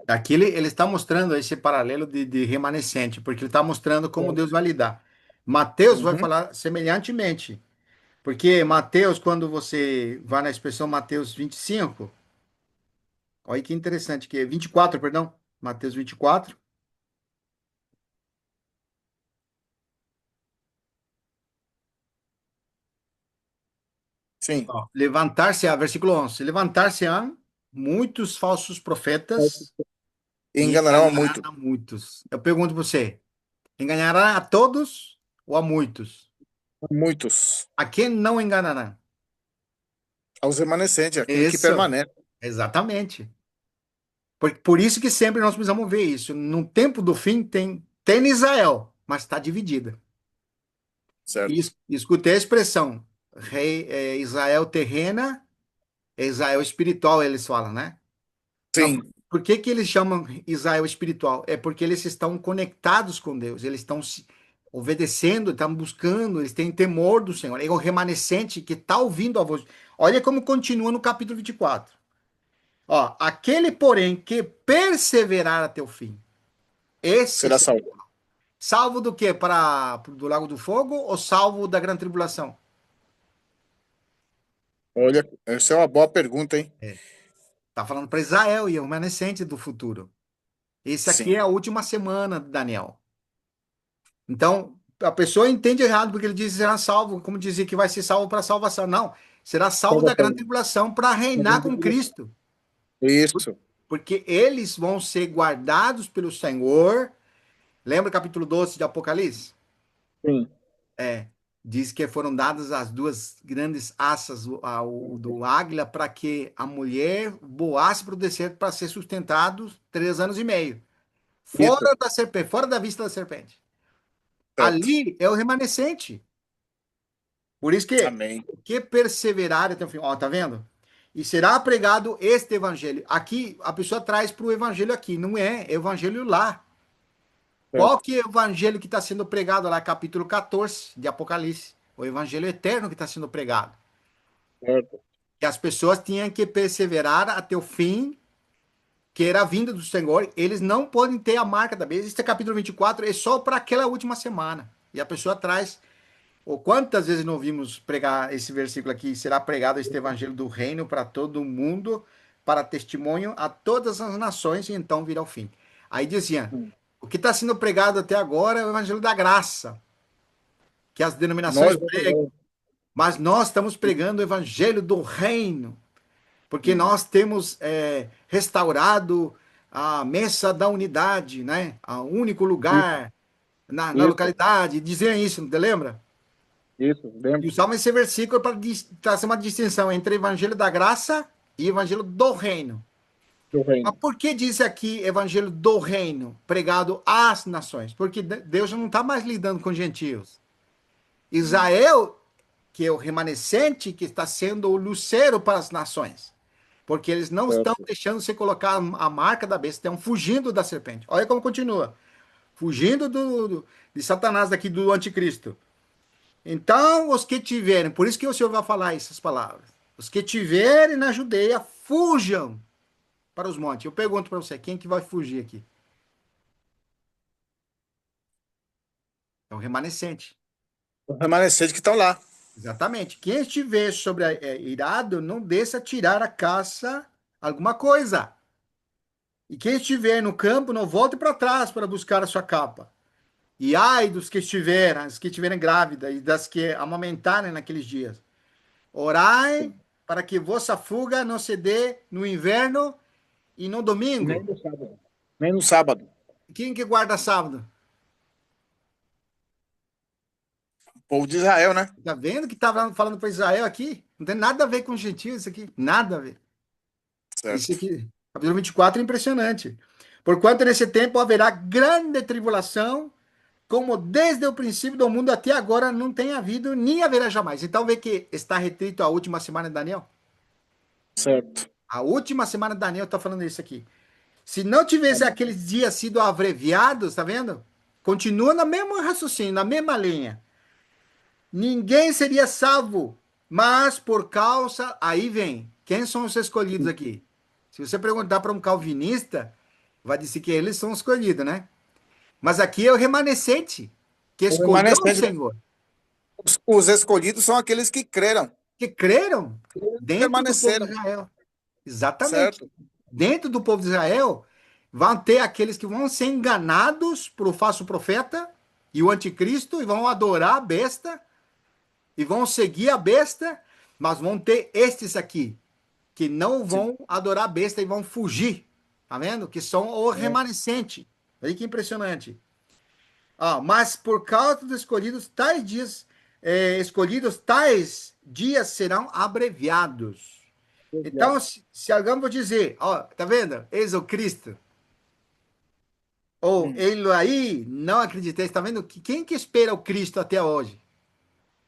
Aqui ele está mostrando esse paralelo de remanescente, porque ele está mostrando como Deus vai lidar. Mateus vai Uhum. falar semelhantemente, porque Mateus, quando você vai na expressão Mateus 25, olha que interessante, que é 24, perdão, Mateus 24, Sim, ó, levantar-se-á, versículo 11, levantar-se-ão muitos falsos profetas e enganarão a enganará muitos, a muitos. Eu pergunto para você, enganará a todos ou a muitos? muitos, A quem não enganará? aos remanescentes, aquele que Isso, permanece, exatamente. Por isso que sempre nós precisamos ver isso. No tempo do fim tem Israel, mas está dividida. E certo? escutei a expressão, Israel terrena, Israel espiritual, eles falam, né? Não, Sim, por que que eles chamam Israel espiritual? É porque eles estão conectados com Deus, eles estão se obedecendo, estão buscando, eles têm temor do Senhor. É o remanescente que está ouvindo a voz. Olha como continua no capítulo 24. Ó, aquele, porém, que perseverar até o fim, esse será será salvo. salvo do quê? Do lago do fogo ou salvo da grande tribulação? Olha, essa é uma boa pergunta, hein? É. Tá falando para Israel e é o remanescente do futuro. Esse aqui é Sim, a última semana de Daniel. Então, a pessoa entende errado porque ele diz que será salvo, como dizia que vai ser salvo para salvação. Não, será salvo da grande salvação. tribulação para reinar com Cristo. Isso, Porque eles vão ser guardados pelo Senhor. Lembra o capítulo 12 de Apocalipse? sim. É, diz que foram dadas as duas grandes asas do águila para que a mulher voasse para o deserto para ser sustentado 3 anos e meio. Isso, Fora da serpente, fora da vista da serpente. certo. Ali é o remanescente. Por isso que Amém. o que perseverar até o fim. Ó, tá vendo? E será pregado este evangelho. Aqui, a pessoa traz para o evangelho aqui. Não é evangelho lá. Qual certo, que é o evangelho que está sendo pregado lá, capítulo 14 de Apocalipse? O evangelho eterno que está sendo pregado. certo. Que as pessoas tinham que perseverar até o fim, que era a vinda do Senhor. Eles não podem ter a marca da besta. Este capítulo 24 é só para aquela última semana. E a pessoa traz. Ou quantas vezes não ouvimos pregar esse versículo aqui? Será pregado este evangelho do reino para todo o mundo, para testemunho a todas as nações, e então virá o fim. Aí dizia: Hum. o que está sendo pregado até agora é o evangelho da graça, que as denominações Nós pregam, vamos mas nós estamos pregando o evangelho do reino, porque ver. nós temos restaurado a mesa da unidade, né? A único Isso, lugar na isso, localidade. Diziam isso, não te lembra? isso, E lembro usamos esse versículo para trazer uma distinção entre evangelho da graça e evangelho do reino. do Mas reino. por que diz aqui evangelho do reino, pregado às nações? Porque Deus já não está mais lidando com gentios. Hum. Israel, que é o remanescente, que está sendo o lucero para as nações. Porque eles não estão Certo. deixando você colocar a marca da besta, estão fugindo da serpente. Olha como continua. Fugindo de Satanás daqui, do anticristo. Então, os que tiverem, por isso que o Senhor vai falar essas palavras. Os que tiverem na Judeia, fujam para os montes. Eu pergunto para você, quem que vai fugir aqui? É o remanescente. Os remanescentes que estão lá. Exatamente. Quem estiver sobre irado, não desça tirar a caça alguma coisa. E quem estiver no campo, não volte para trás para buscar a sua capa. E ai dos que estiverem, as que estiverem grávidas e das que amamentarem naqueles dias. Orai Sim. para que vossa fuga não se dê no inverno e no E nem domingo. no sábado. Nem no sábado. Quem que guarda sábado? O povo de Israel, né? Tá vendo que estava falando para Israel aqui? Não tem nada a ver com os gentios isso aqui. Nada a ver. Isso Certo. aqui, capítulo 24 é impressionante. Porquanto nesse tempo haverá grande tribulação, como desde o princípio do mundo até agora não tem havido, nem haverá jamais. Então vê que está restrito à última semana de Daniel. Certo. A última semana de Daniel está falando isso aqui. Se não tivesse Amém. aqueles dias sido abreviados, tá vendo? Continua no mesmo raciocínio, na mesma linha. Ninguém seria salvo, mas por causa. Aí vem. Quem são os escolhidos aqui? Se você perguntar para um calvinista, vai dizer que eles são escolhidos, né? Mas aqui é o remanescente que O escolheu o remanescente, né? Senhor, Os escolhidos são aqueles que creram, que creram que dentro do povo de permaneceram. Israel. Exatamente. Certo. Dentro do povo de Israel, vão ter aqueles que vão ser enganados por o falso profeta e o anticristo e vão adorar a besta e vão seguir a besta, mas vão ter estes aqui que não Sim. vão adorar a besta e vão fugir. Tá vendo? Que são o É. remanescente. Olha que impressionante. Ah, mas por causa dos escolhidos, tais dias serão abreviados. Então, se alguém for dizer, ó, tá vendo? Eis o Cristo, ou Hum. ele aí, não acreditei, tá vendo? Quem que espera o Cristo até hoje?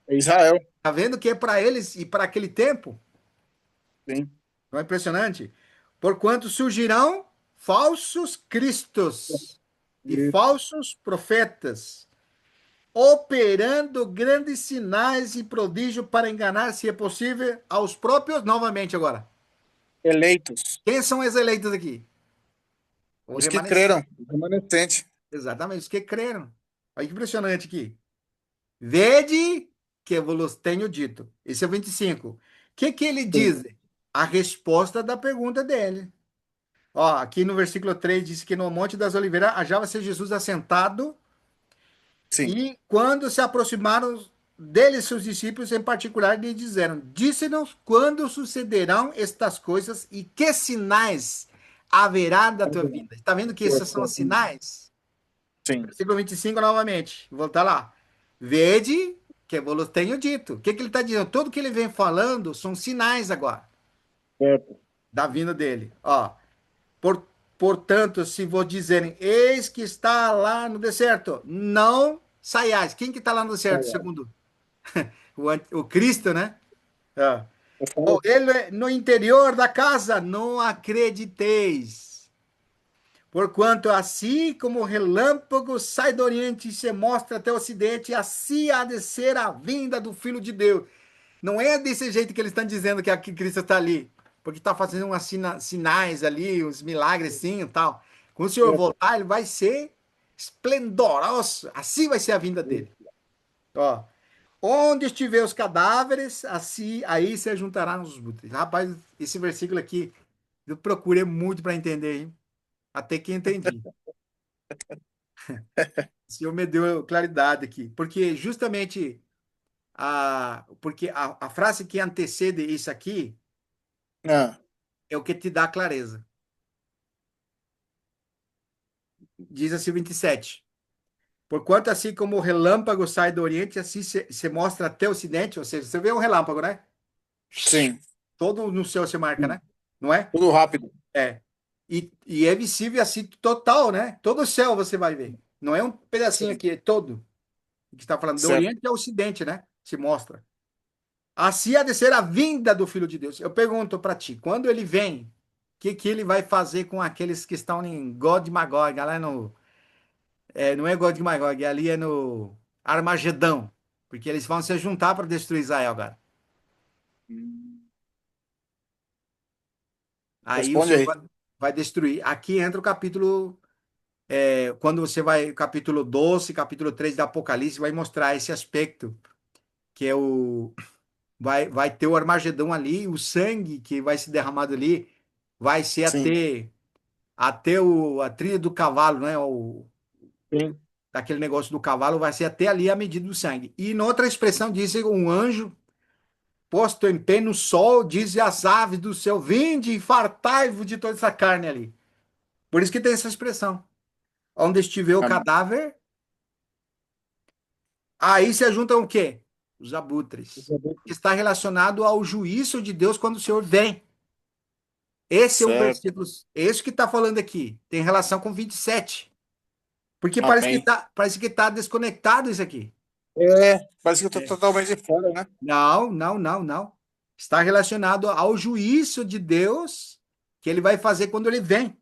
É Israel. Tá vendo que é para eles e para aquele tempo? Sim. Não é impressionante? Porquanto surgirão falsos cristos e Isso. falsos profetas, operando grandes sinais e prodígios para enganar, se é possível, aos próprios, novamente agora. Eleitos. Quem são os eleitos aqui? O Os que creram. remanescente. Os remanescentes. Exatamente, os que creram. Olha que impressionante aqui. Vede que eu vos tenho dito. Esse é o 25. O que que ele Sim. diz? A resposta da pergunta dele. Ó, aqui no versículo 3 diz que no Monte das Oliveiras achava-se Jesus assentado Sim. e quando se aproximaram dele seus discípulos em particular lhe disseram: Disse-nos quando sucederão estas coisas e que sinais haverá da tua vinda. Está vendo que esses são os sinais? Sim. Versículo 25 novamente. Vou voltar lá. Vede que eu vos tenho dito. O que, que ele está dizendo? Tudo que ele vem falando são sinais agora Certo. da vinda dele. Ó, por, portanto, se vos dizerem, eis que está lá no deserto, não saiais. Quem que está lá no deserto, segundo o Cristo, né? Ah. Eu Ou falo, ele no interior da casa, não acrediteis. Porquanto assim como o relâmpago sai do Oriente e se mostra até o Ocidente, assim há de ser a vinda do Filho de Deus. Não é desse jeito que eles estão dizendo que aqui Cristo está ali, porque está fazendo umas sinais ali, uns milagres sim e tal. Quando o Senhor voltar, ele vai ser esplendoroso. Assim vai ser a vinda dele. Ó, onde estiver os cadáveres, assim aí se juntará nos úteis. Rapaz, esse versículo aqui eu procurei muito para entender, hein? Até que entendi. O Senhor me deu claridade aqui, porque justamente porque a frase que antecede isso aqui Ah, é o que te dá clareza. Diz assim o 27. Porquanto assim como o relâmpago sai do Oriente, assim se mostra até o Ocidente, ou seja, você vê um relâmpago, né? sim. Todo no céu se marca, né? Não é? Tudo rápido. É. E é visível assim total, né? Todo o céu você vai ver. Não é um pedacinho Sim. aqui, é todo. Que está falando do Certo. Oriente ao Ocidente, né? Se mostra. Assim há de ser a vinda do Filho de Deus. Eu pergunto para ti, quando ele vem, o que ele vai fazer com aqueles que estão em God Magog, lá no, não é God Magog, ali é no Armagedão, porque eles vão se juntar para destruir Israel, cara. Hum. Aí o Responde Senhor aí. vai destruir. Aqui entra o capítulo, quando você vai, capítulo 12, capítulo 3 do Apocalipse, vai mostrar esse aspecto, que é vai ter o Armagedão ali, o sangue que vai se derramado ali, vai ser Sim. até a trilha do cavalo, né? Sim. Daquele negócio do cavalo, vai ser até ali a medida do sangue. E noutra expressão diz um anjo posto em pé no sol, diz às aves do céu, vinde e fartai-vos de toda essa carne ali. Por isso que tem essa expressão. Onde estiver o Amém. cadáver, aí se juntam o quê? Os abutres. Que está relacionado ao juízo de Deus quando o Senhor vem. Esse é o Certo. versículo, esse que está falando aqui. Tem relação com 27. Porque Amém. parece que tá desconectado isso aqui. É, parece que eu tô É. totalmente de fora, né? Não, não, não, não. Está relacionado ao juízo de Deus que ele vai fazer quando ele vem.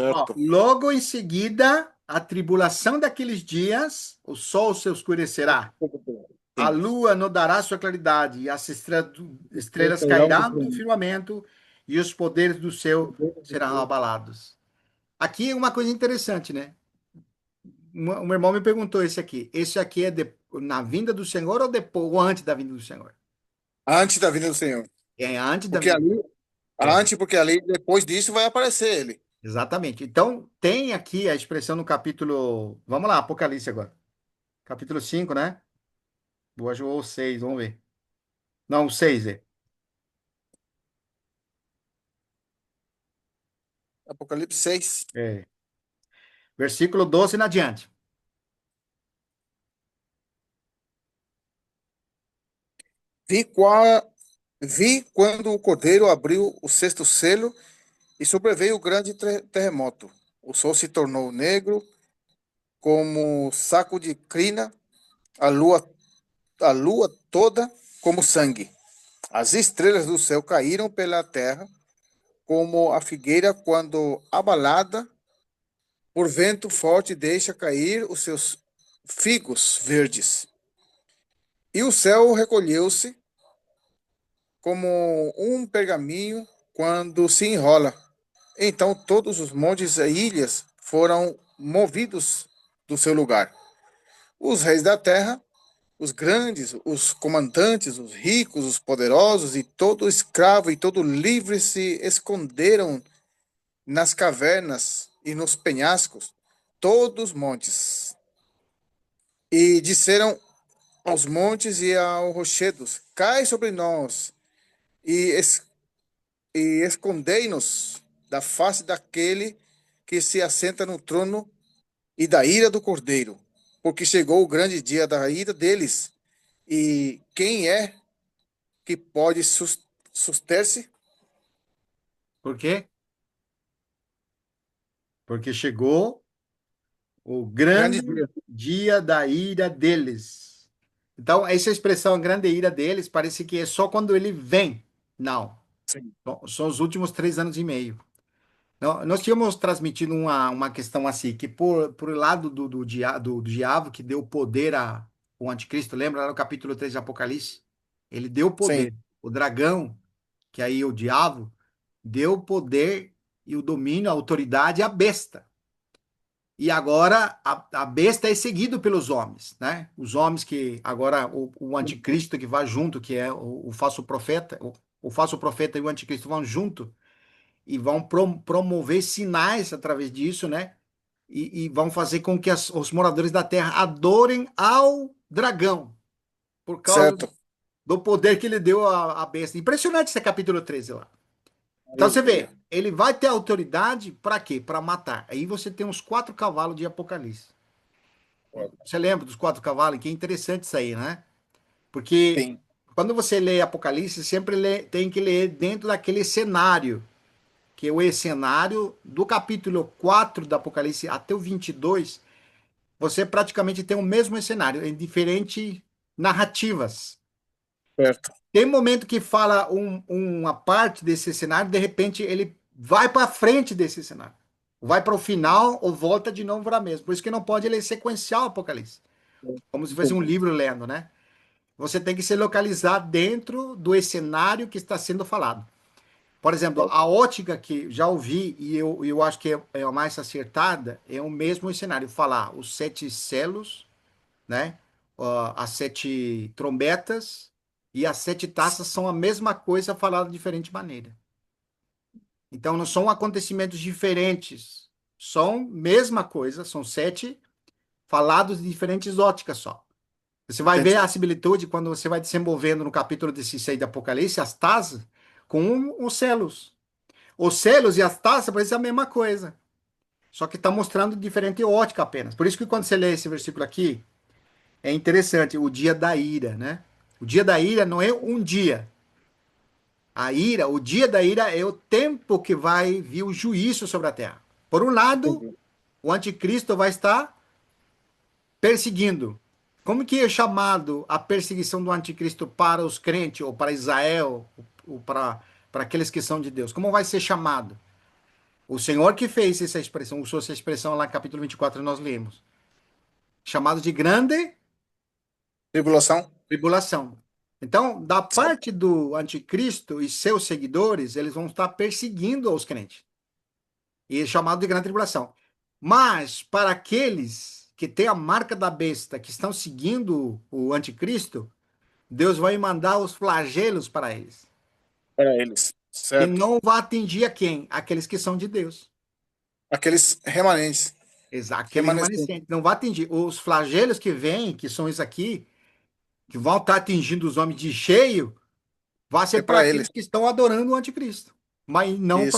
Ó, Certo. logo em seguida, a tribulação daqueles dias, o sol se escurecerá, a Sim. lua não dará sua claridade, e as Deus estrelas cairá do cairão do trono. firmamento, e os poderes do céu serão abalados. Aqui é uma coisa interessante, né? Um irmão me perguntou esse aqui. Esse aqui é na vinda do Senhor ou depois, ou antes da vinda do Senhor? Antes da vinda do Senhor. É antes da Porque vinda. ali, É, antes, porque ali, depois disso, vai aparecer ele. exatamente. Então, tem aqui a expressão no capítulo. Vamos lá, Apocalipse agora. Capítulo 5, né? Hoje ou 6, vamos ver. Não, o 6 é. Apocalipse 6. É. Versículo 12 em adiante. Vi, qual, vi quando o Cordeiro abriu o sexto selo e sobreveio o grande terremoto. O sol se tornou negro como saco de crina, a lua, a lua toda como sangue. As estrelas do céu caíram pela terra, como a figueira quando abalada por vento forte deixa cair os seus figos verdes. E o céu recolheu-se como um pergaminho quando se enrola. Então todos os montes e ilhas foram movidos do seu lugar. Os reis da terra, os grandes, os comandantes, os ricos, os poderosos e todo escravo e todo livre se esconderam nas cavernas e nos penhascos, todos os montes. E disseram aos montes e aos rochedos: cai sobre nós e, e escondei-nos da face daquele que se assenta no trono e da ira do Cordeiro, porque chegou o grande dia da ira deles. E quem é que pode suster-se? Por quê? Porque chegou o Grande grande dia. dia da ira deles. Então, essa expressão grande ira deles parece que é só quando ele vem. Não. Sim. São os últimos 3 anos e meio. Nós tínhamos transmitido uma questão assim, que por lado do diabo, que deu poder ao anticristo, lembra lá no capítulo 3 de Apocalipse? Ele deu Sim, poder. O dragão, que aí é o diabo, deu o poder e o domínio, a autoridade à besta. E agora a besta é seguido pelos homens, né? Os homens que agora o anticristo que vai junto, que é o falso profeta, o falso profeta e o anticristo vão junto e vão promover sinais através disso, né? E vão fazer com que os moradores da terra adorem ao dragão por causa certo. do poder que ele deu à besta. Impressionante esse capítulo 13 lá. Então você Aleluia. vê, ele vai ter autoridade para quê? Para matar. Aí você tem os quatro cavalos de Apocalipse. Você lembra dos quatro cavalos? Que é interessante isso aí, né? Porque Sim, quando você lê Apocalipse, sempre tem que ler dentro daquele cenário, que é o cenário do capítulo 4 do Apocalipse até o 22. Você praticamente tem o mesmo cenário, em diferentes narrativas. certo. Tem momento que fala uma parte desse cenário, de repente ele vai para frente desse cenário. Vai para o final ou volta de novo para mesmo. Por isso que não pode ler sequencial o Apocalipse. Como se fosse um Entendi. livro lendo, né? Você tem que se localizar dentro do cenário que está sendo falado. Por exemplo, a ótica que já ouvi e eu acho que é a mais acertada é o mesmo cenário. Falar os sete selos, né? As sete trombetas e as sete taças são a mesma coisa falada de diferente maneira. Então não são acontecimentos diferentes, são mesma coisa, são sete falados de diferentes óticas só. Você vai ver a Entendi. similitude quando você vai desenvolvendo no capítulo 16 do Apocalipse as taças com os selos. Os selos e as taças parecem a mesma coisa, só que está mostrando diferente ótica apenas. Por isso que quando você lê esse versículo aqui, é interessante, o dia da ira, né? O dia da ira não é um dia. A ira, o dia da ira é o tempo que vai vir o juízo sobre a terra. Por um lado, Entendi. o anticristo vai estar perseguindo. Como que é chamado a perseguição do anticristo para os crentes, ou para Israel, ou para aqueles que são de Deus? Como vai ser chamado? O Senhor que fez essa expressão, usou essa expressão lá no capítulo 24, nós lemos. Chamado de grande Tribulação? tribulação. Então, da Certo. parte do anticristo e seus seguidores, eles vão estar perseguindo os crentes. E é chamado de grande tribulação. Mas, para aqueles que têm a marca da besta, que estão seguindo o anticristo, Deus vai mandar os flagelos para eles. Para eles. E Certo. não vai atingir a quem? Aqueles que são de Deus. Aqueles remanentes. Exato, aquele Remanescentes. remanescente. Não vai atingir. Os flagelos que vêm, que são isso aqui, que vão estar atingindo os homens de cheio, vai ser É para para aqueles eles. que estão adorando o anticristo, mas não Isso.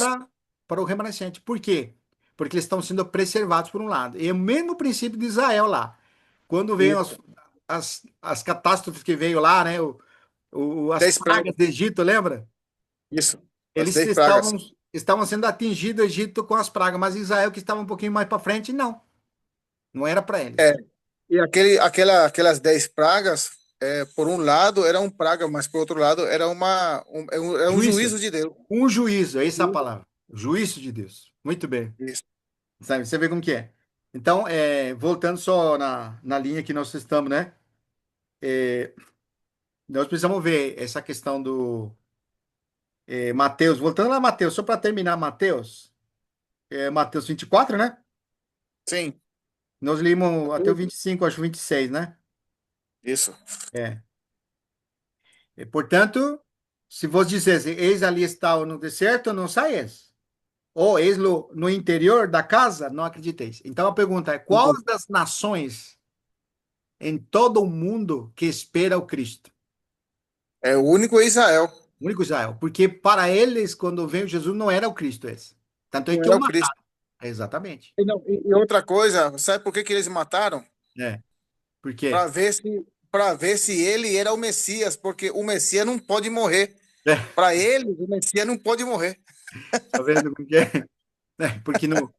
para o remanescente. Por quê? Porque eles estão sendo preservados por um lado. E é o mesmo princípio de Israel lá. Quando veio Isso. as catástrofes que veio lá, né? As 10 pragas pragas. do Egito, lembra? Isso. As Eles 10 pragas. estavam sendo atingidos o Egito com as pragas, mas Israel, que estava um pouquinho mais para frente, não. Não era para É. eles. E aquelas 10 pragas, por um lado era um praga, mas por outro lado era um Juízo. juízo de Deus. Um juízo, essa é a palavra. Juízo de Deus. Muito bem. Isso. Sabe? Você vê como que é. Então, voltando só na linha que nós estamos, né? Nós precisamos ver essa questão do Mateus. Voltando lá, Mateus, só para terminar, Mateus. Mateus 24, né? Sim. Nós limos até o 25, acho 26, né? Isso. É. Portanto, se vos dissesse, eis ali está no deserto, não saias. Ou eis no interior da casa, não acrediteis. Então a pergunta é: qual Entendi. das nações em todo o mundo que espera o Cristo? É o único é Israel. O único Israel. Porque para eles, quando veio Jesus, não era o Cristo esse. Tanto é Não que era o o Cristo. mataram. Exatamente. E, não, e outra coisa, sabe por que que eles mataram? É. Por quê? Para ver se para ver se ele era o Messias, porque o Messias não pode morrer. É. Para eles, o Messias não pode morrer. Tá vendo como que é? Porque no,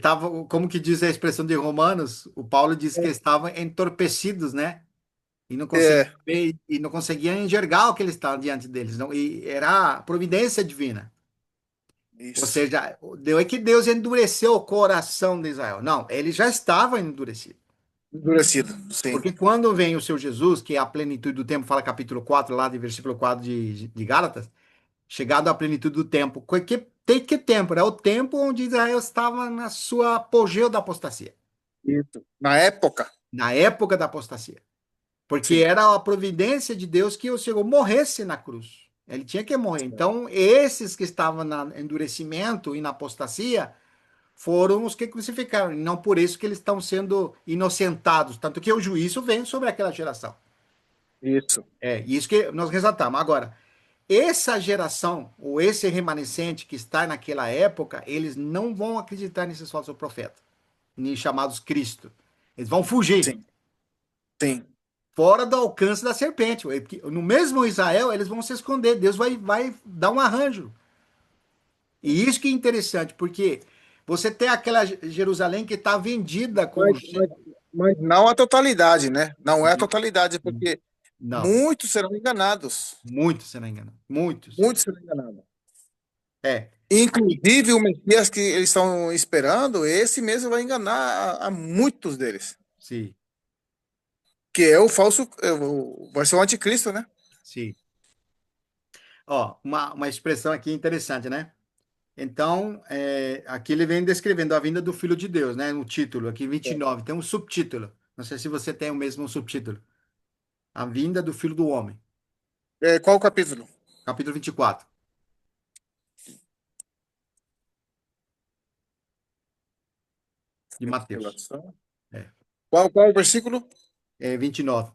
tava, como que diz a expressão de Romanos, o Paulo disse que estavam entorpecidos, né? E não conseguiam É, ver, e não conseguiam enxergar o que ele estava diante deles. Não, e era a providência divina. Ou Isso. seja, deu é que Deus endureceu o coração de Israel. Não, ele já estava endurecido. Endurecido, sim. Porque quando vem o seu Jesus, que é a plenitude do tempo, fala capítulo 4 lá de versículo 4 de Gálatas, chegado à plenitude do tempo. Que tempo? Era o tempo onde Israel estava na sua apogeu da apostasia, Isso. Na época, na época da apostasia. Porque sim. era a providência de Deus que o Senhor morresse na cruz. Ele tinha que morrer. Então, esses que estavam no endurecimento e na apostasia foram os que crucificaram. E não por isso que eles estão sendo inocentados. Tanto que o juízo vem sobre aquela geração. Isso. É, isso que nós ressaltamos. Agora, essa geração, ou esse remanescente que está naquela época, eles não vão acreditar nesses falsos profetas, nem chamados Cristo. Eles vão fugir, Sim. Sim. fora do alcance da serpente. No mesmo Israel, eles vão se esconder. Deus vai dar um arranjo. E isso que é interessante, porque você tem aquela Jerusalém que está vendida com Mas, mas, mas não a totalidade, né? Não é a Não, totalidade, porque não, muitos serão enganados. muitos, se não engano. Muitos. Muitos serão enganados. É. E- Inclusive, o Messias que eles estão esperando, esse mesmo vai enganar a muitos deles. sim, Que é o falso, vai ser o anticristo, né? sim. Ó, uma expressão aqui interessante, né? Então, aqui ele vem descrevendo a vinda do Filho de Deus, né? No título, aqui 29, tem um subtítulo. Não sei se você tem o mesmo subtítulo. A vinda do Filho do Homem, Qual o capítulo? capítulo 24 de Mateus. Tribulação. É, Qual o versículo? 29,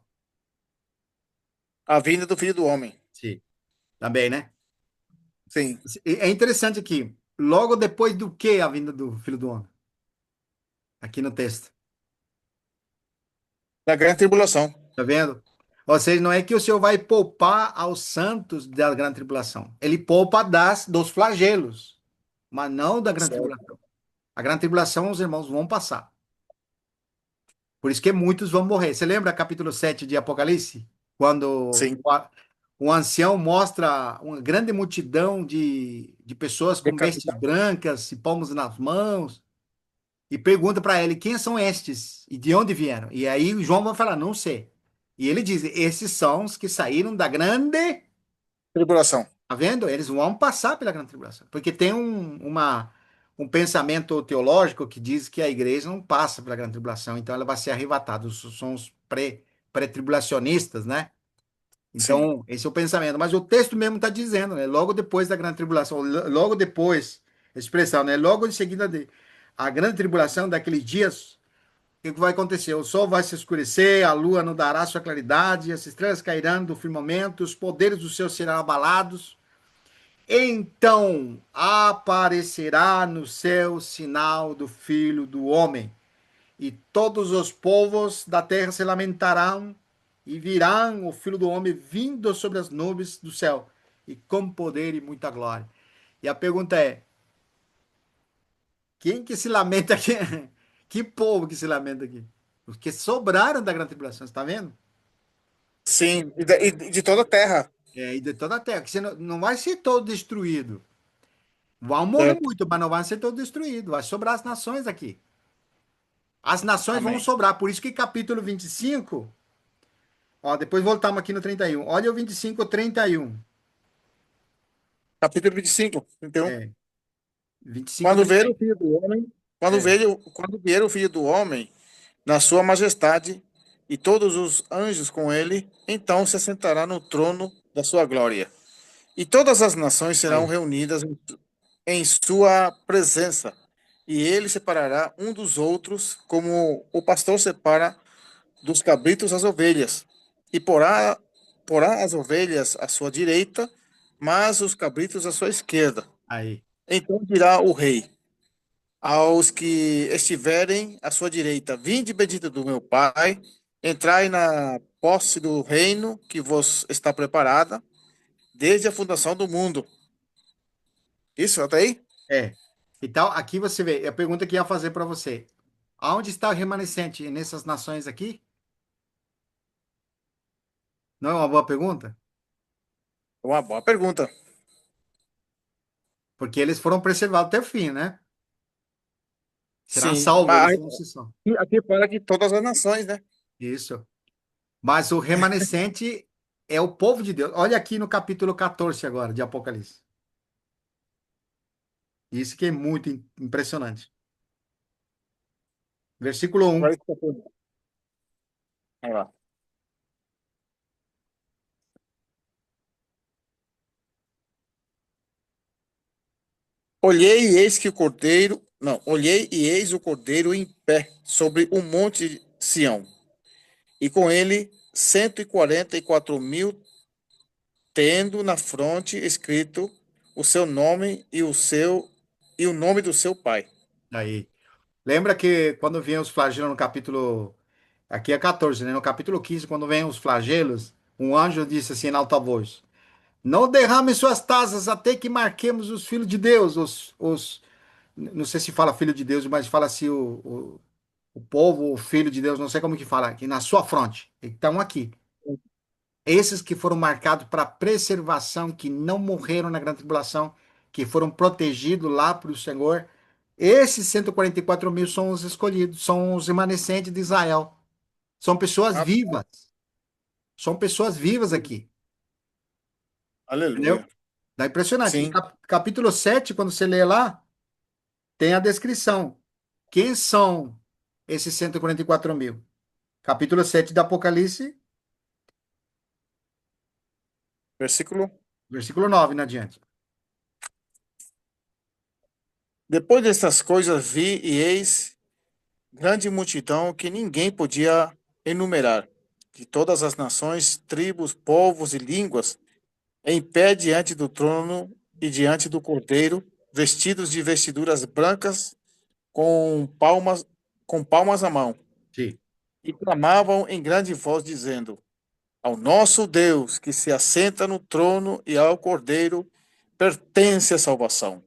A vinda do Filho do Homem. sim. Também, né? Sim. É interessante aqui, logo depois do que a vinda do Filho do Homem? Aqui no texto. Da grande tribulação. Tá vendo? Ou seja, não é que o Senhor vai poupar aos santos da grande tribulação. Ele poupa dos flagelos, mas não da grande Certo. tribulação. A grande tribulação, os irmãos vão passar. Por isso que muitos vão morrer. Você lembra capítulo 7 de Apocalipse? Quando Sim. o ancião mostra uma grande multidão de pessoas com vestes Decapitado. brancas e palmos nas mãos e pergunta para ele quem são estes e de onde vieram. E aí o João vai falar, não sei. E ele diz, esses são os que saíram da grande. Tribulação. Tá vendo? Eles vão passar pela grande tribulação. Porque tem um pensamento teológico que diz que a igreja não passa pela grande tribulação, então ela vai ser arrebatada. São os pré-tribulacionistas, né? Sim. Então, esse é o pensamento. Mas o texto mesmo está dizendo, né? Logo depois da grande tribulação, logo depois, a expressão, né? Logo em seguida a grande tribulação daqueles dias, o que vai acontecer? O sol vai se escurecer, a lua não dará sua claridade, as estrelas cairão do firmamento, os poderes do céu serão abalados. Então aparecerá no céu o sinal do Filho do Homem, e todos os povos da terra se lamentarão, e virão o Filho do Homem vindo sobre as nuvens do céu, e com poder e muita glória. E a pergunta é: quem que se lamenta aqui? Que povo que se lamenta aqui? Os que sobraram da grande tribulação, está vendo? Sim. E de toda a terra. E de toda a terra, que você não vai ser todo destruído. Vão morrer Certo. muito, mas não vai ser todo destruído. Vai sobrar as nações aqui. As nações vão Amém. sobrar. Por isso que capítulo 25, ó, depois voltamos aqui no 31. Olha o 25, 31. Capítulo 25, 31. É, 25, Quando ver 31. o Filho do Homem, É, quando vier o Filho do Homem na sua majestade e todos os anjos com ele, então se assentará no trono da sua glória. E todas as nações serão aí, reunidas em sua presença, e ele separará um dos outros, como o pastor separa dos cabritos as ovelhas, e porá as ovelhas à sua direita, mas os cabritos à sua esquerda. aí. Então dirá o rei aos que estiverem à sua direita: Vinde, bendito do meu Pai, entrai na posse do reino que vos está preparada desde a fundação do mundo. Isso, até aí? É. Então, aqui você vê, a pergunta que eu ia fazer para você. Aonde está o remanescente nessas nações aqui? Não é uma boa pergunta? Uma boa pergunta. porque eles foram preservados até o fim, né? Será Sim, salvo, eles mas não se são. aqui fala que todas as nações, né? Isso. Mas o remanescente é o povo de Deus. Olha aqui no capítulo 14 agora, de Apocalipse. Isso que é muito impressionante. Versículo um. Agora está tudo. Olha lá. Olhei e eis que o cordeiro, não, olhei e eis o cordeiro em pé sobre o monte Sião, e com ele 144.000, tendo na fronte escrito o seu nome e o nome do seu pai. Aí. Lembra que quando vinham os flagelos no capítulo. Aqui é 14, né? No capítulo 15, quando vem os flagelos, um anjo disse assim em alta voz: Não derrame suas taças até que marquemos os filhos de Deus, não sei se fala filho de Deus, mas fala assim o povo, o filho de Deus, não sei como que fala, aqui na sua fronte. Então aqui. Esses que foram marcados para preservação, que não morreram na grande tribulação, que foram protegidos lá para o Senhor, esses 144.000 são os escolhidos, são os remanescentes de Israel. São pessoas Ah, vivas. São pessoas vivas aqui. Entendeu? aleluia. Dá impressionante. E Sim, capítulo 7, quando você lê lá, tem a descrição. Quem são esses 144.000? Capítulo 7 do Apocalipse, versículo. versículo 9 em adiante. Depois destas coisas vi e eis grande multidão que ninguém podia enumerar, de todas as nações, tribos, povos e línguas, em pé diante do trono e diante do Cordeiro, vestidos de vestiduras brancas, com palmas à mão, Sim, e clamavam em grande voz, dizendo: Ao nosso Deus, que se assenta no trono, e ao Cordeiro, pertence a salvação.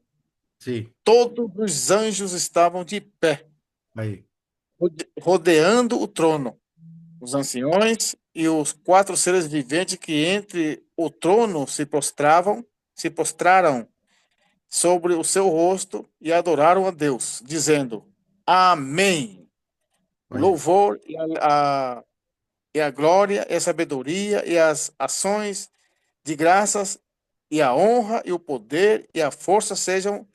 sim. Todos os anjos estavam de pé, Aí, rodeando o trono, os anciões e os quatro seres viventes que entre o trono se prostraram sobre o seu rosto e adoraram a Deus, dizendo: Amém. O aí. louvor e a glória e a sabedoria e as ações de graças e a honra e o poder e a força sejam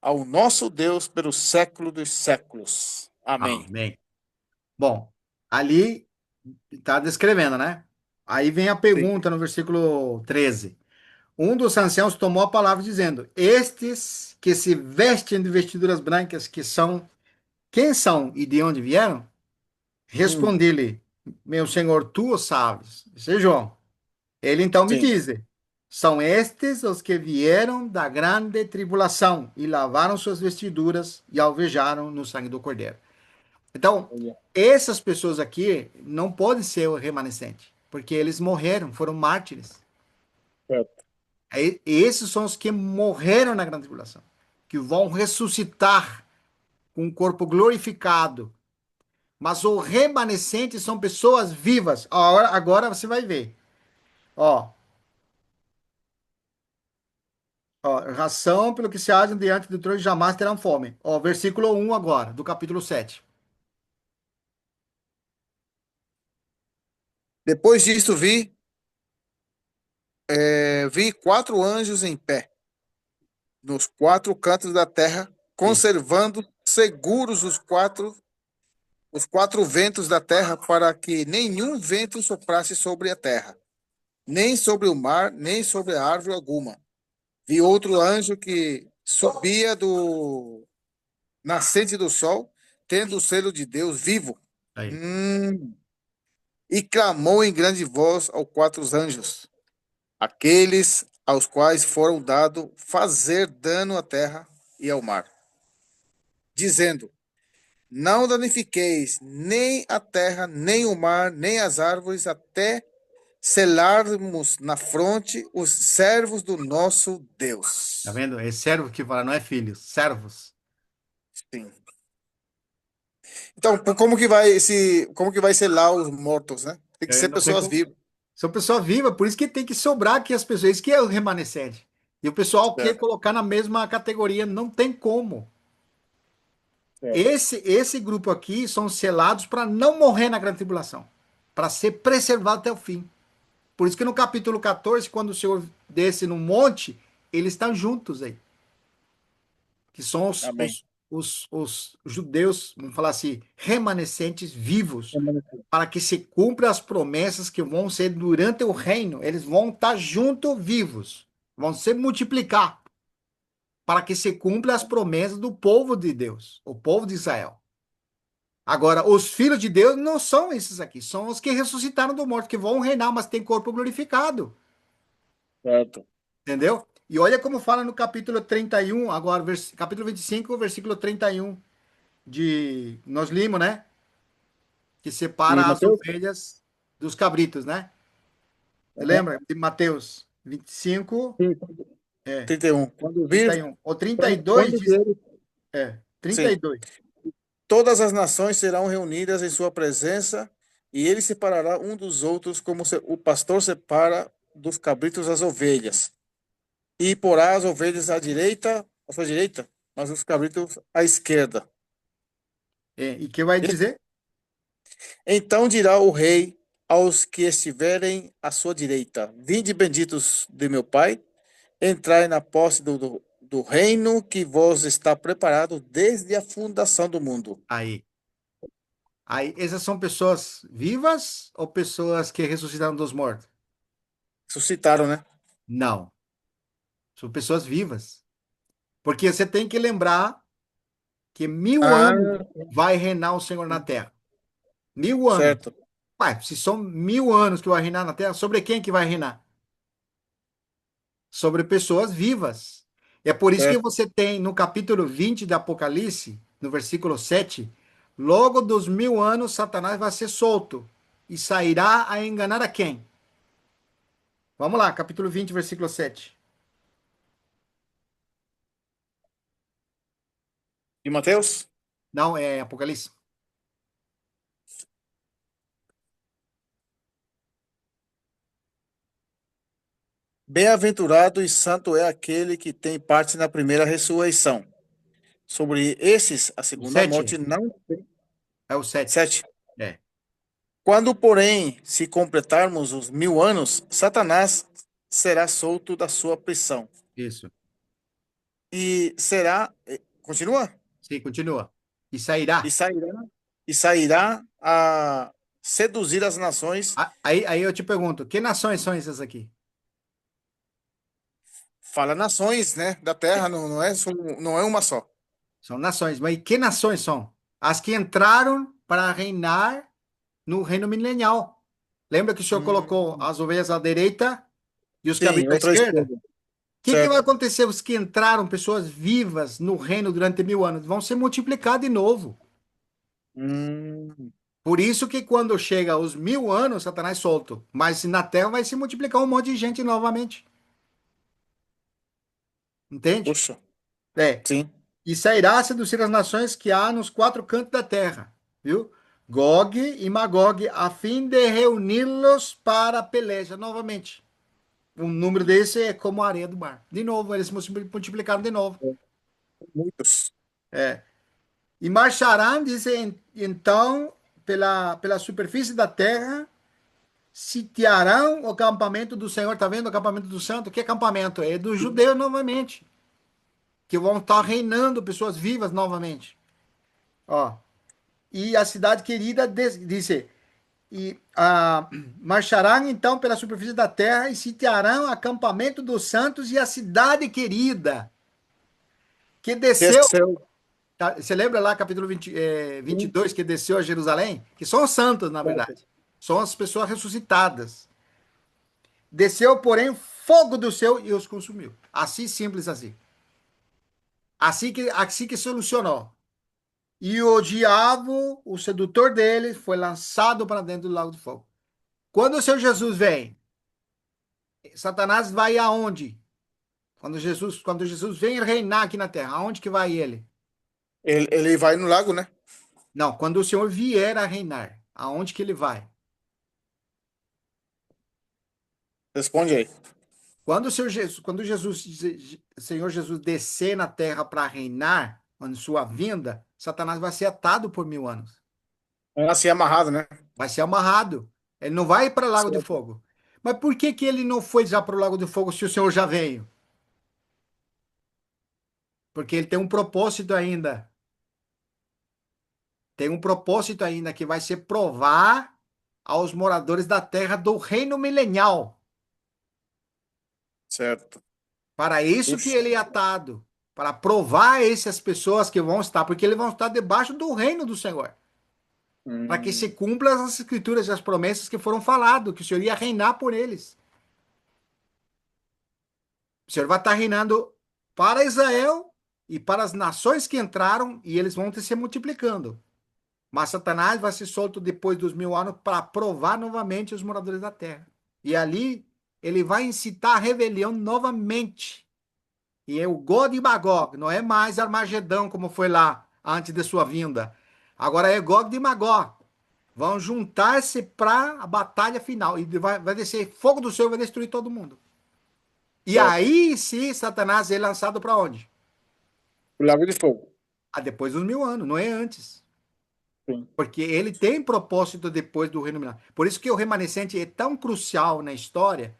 ao nosso Deus pelos séculos dos séculos. Amém. Amém. Bom, ali está descrevendo, né? Aí vem a Sim. pergunta no versículo 13. Um dos anciãos tomou a palavra dizendo: Estes que se vestem de vestiduras brancas, que são, quem são e de onde vieram? Hum, Respondi-lhe: Meu senhor, tu o sabes. Esse é João. Ele então me sim. diz: São estes os que vieram da grande tribulação e lavaram suas vestiduras e alvejaram no sangue do Cordeiro. Então, Olha, essas pessoas aqui não podem ser o remanescente, porque eles morreram, foram mártires. certo. Esses são os que morreram na grande tribulação, que vão ressuscitar com um corpo glorificado. Mas o remanescente são pessoas vivas. Agora você vai ver. Ó, ração pelo que se hajam diante do trono jamais terão fome. Ó, versículo 1 agora, do capítulo 7. Depois disto vi quatro anjos em pé, nos quatro cantos da terra, Sim, conservando seguros os quatro ventos da terra, para que nenhum vento soprasse sobre a terra, nem sobre o mar, nem sobre a árvore alguma. Vi outro anjo que subia do nascente do sol, tendo o selo de Deus vivo. aí. Hum. E clamou em grande voz aos quatro anjos, aqueles aos quais foram dado fazer dano à terra e ao mar, dizendo: Não danifiqueis nem a terra, nem o mar, nem as árvores, até selarmos na fronte os servos do nosso Tá Deus. vendo? É servo que fala, não é filhos, servos. Sim. Então, como que vai selar os mortos, né? Tem que Eu ser não sei pessoas como. vivas. São pessoas vivas, por isso que tem que sobrar aqui as pessoas. Isso que é o remanescente. E o pessoal quer certo, colocar na mesma categoria, não tem como. certo. Esse grupo aqui são selados para não morrer na grande tribulação, para ser preservado até o fim. Por isso que no capítulo 14, quando o Senhor desce no monte, eles estão juntos aí, que são Amém. os judeus, vamos falar assim, remanescentes vivos, para que se cumpra as promessas que vão ser durante o reino. Eles vão estar juntos vivos, vão se multiplicar, para que se cumpra as promessas do povo de Deus, o povo de Israel. Agora, os filhos de Deus não são esses aqui, são os que ressuscitaram do morto, que vão reinar, mas tem corpo glorificado. Certo. Entendeu? E olha como fala no capítulo 31 agora, capítulo 25 versículo 31 nós limos, né? Que E separa as Mateus? ovelhas dos cabritos, né? Você Aham. lembra? De Mateus 25 Sim, é, 31. Quando vir, 31. Ou 32 quando diz, vier, trinta sim, e dois. todas as nações serão reunidas em sua presença, e ele separará um dos outros, como o pastor separa dos cabritos as ovelhas. E porá as ovelhas à sua direita, mas os cabritos à esquerda. E que vai dizer? Então dirá o rei aos que estiverem à sua direita: Vinde benditos de meu Pai, entrai na posse do reino que vos está preparado desde a fundação do mundo. Aí. Aí, essas são pessoas vivas ou pessoas que ressuscitaram dos mortos? Suscitaram, né? Não, são pessoas vivas. Porque você tem que lembrar que 1000 anos Ah, vai reinar o Senhor na terra. 1000 anos. certo, Pai, se são 1000 anos que vai reinar na terra, sobre quem que vai reinar? Sobre pessoas vivas. É por isso que certo. você tem no capítulo 20 de Apocalipse, no versículo 7, logo dos 1000 anos, Satanás vai ser solto e sairá a enganar a quem? Vamos lá, capítulo 20, versículo 7. E Mateus? Não, é Apocalipse. Bem-aventurado e santo é aquele que tem parte na primeira ressurreição. Sobre esses, a O segunda 7 morte não tem. é o 7. 7. É, Quando, porém, se completarmos os 1000 anos, Satanás será solto da sua prisão. isso. E será. Continua? Sim, continua. E E sairá. sairá, e sairá a seduzir as nações. Aí eu te pergunto, que nações são essas aqui? Fala nações, né? Da terra, não é uma só. São nações, mas que nações são? As que entraram para reinar no reino milenial. Lembra que o Senhor colocou Hum, as ovelhas à direita e os sim, cabritos à outra esquerda? esquerda. O que vai Certo. acontecer os que entraram, pessoas vivas no reino durante 1000 anos? Vão se multiplicar de novo. Hum, Por isso que quando chega os 1000 anos, Satanás é solto. Mas na terra vai se multiplicar um monte de gente novamente. Entende? puxa, É. sim. E sairá a seduzir as nações que há nos quatro cantos da terra, viu? Gog e Magog, a fim de reuni-los para a peleja novamente. Um número desse é como a areia do mar. De novo, eles se multiplicaram de novo. Muitos. E marcharão, diz então, pela superfície da terra, sitiarão o acampamento do Senhor. Está vendo o acampamento do santo? Que acampamento? É dos judeus novamente, que vão estar reinando pessoas vivas novamente. Ó, e a cidade querida disse marcharão então pela superfície da terra e sitiarão o acampamento dos santos e a cidade querida que desceu. Desceu. Tá, você lembra lá capítulo 22 que desceu a Jerusalém? Que são os santos, na Certo. verdade. São as pessoas ressuscitadas. Desceu, porém, fogo do céu e os consumiu. Assim simples assim. Assim que solucionou. E o diabo, o sedutor dele, foi lançado para dentro do lago de fogo. Quando o Senhor Jesus vem, Satanás vai aonde? Quando Jesus vem reinar aqui na terra, aonde que vai ele? Ele vai no lago, né? Não, quando o Senhor vier a reinar, aonde que ele vai? Responde aí. o Senhor Jesus descer na terra para reinar, em sua vinda, Satanás vai ser atado por 1000 anos. É assim amarrado, né? Vai ser amarrado. Ele não vai para o Lago de Certo. Fogo. Mas por que que ele não foi já para o Lago de Fogo se o Senhor já veio? Porque ele tem um propósito ainda. Tem um propósito ainda que vai ser provar aos moradores da terra do reino milenial. Certo. Para isso que Puxa. ele é atado. Para provar a essas pessoas que vão estar, porque eles vão estar debaixo do reino do Senhor. Para que se Hum, cumpram as escrituras e as promessas que foram faladas, que o Senhor ia reinar por eles. O Senhor vai estar reinando para Israel e para as nações que entraram, e eles vão se multiplicando. Mas Satanás vai ser solto depois dos 1000 anos para provar novamente os moradores da terra. E ali ele vai incitar a rebelião novamente. E é o Gog e Magog, não é mais Armagedão como foi lá antes de sua vinda. Agora é Gog e Magog. Vão juntar-se para a batalha final. E vai descer fogo do céu e vai destruir todo mundo. E certo. aí sim Satanás é lançado para onde? O Lago de Fogo. Ah, depois dos 1000 anos, não é antes. Sim. Porque ele tem propósito depois do reino milenar. Por isso que o remanescente é tão crucial na história,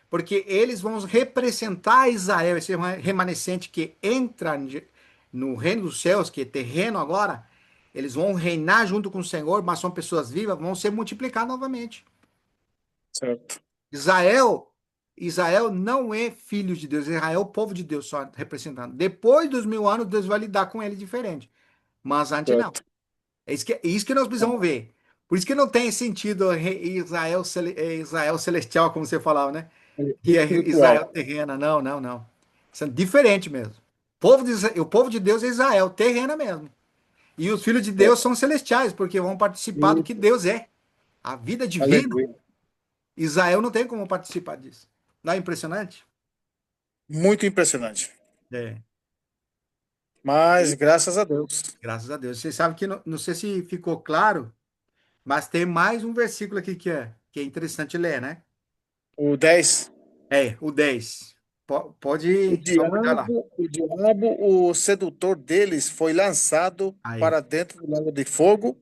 porque eles vão representar Israel, esse remanescente que entra no reino dos céus, que é terreno agora, eles vão reinar junto com o Senhor, mas são pessoas vivas, vão ser multiplicados novamente. Certo. Israel, Israel não é filho de Deus, Israel é o povo de Deus só representando. Depois dos 1000 anos, Deus vai lidar com ele diferente. Mas antes não. Certo. É isso que nós precisamos ver. Por isso que não tem sentido Israel, Israel celestial, como você falava, né? Que é Israel Espiritual. terrena. Não, não, não. Isso é diferente mesmo. O povo de Deus é Israel, terrena mesmo. E os filhos de Deus Certo. são celestiais, porque vão participar do que Isso. Deus é. A vida divina. Aleluia. Israel não tem como participar disso. Não é impressionante? Muito impressionante. É. Mas E, graças a Deus. graças a Deus. Você sabe que, não sei se ficou claro, mas tem mais um versículo aqui que é interessante ler, né? O 10. É, o 10. O Pode só marcar lá. diabo, o diabo, o sedutor deles, foi lançado Aí, para dentro do lago de fogo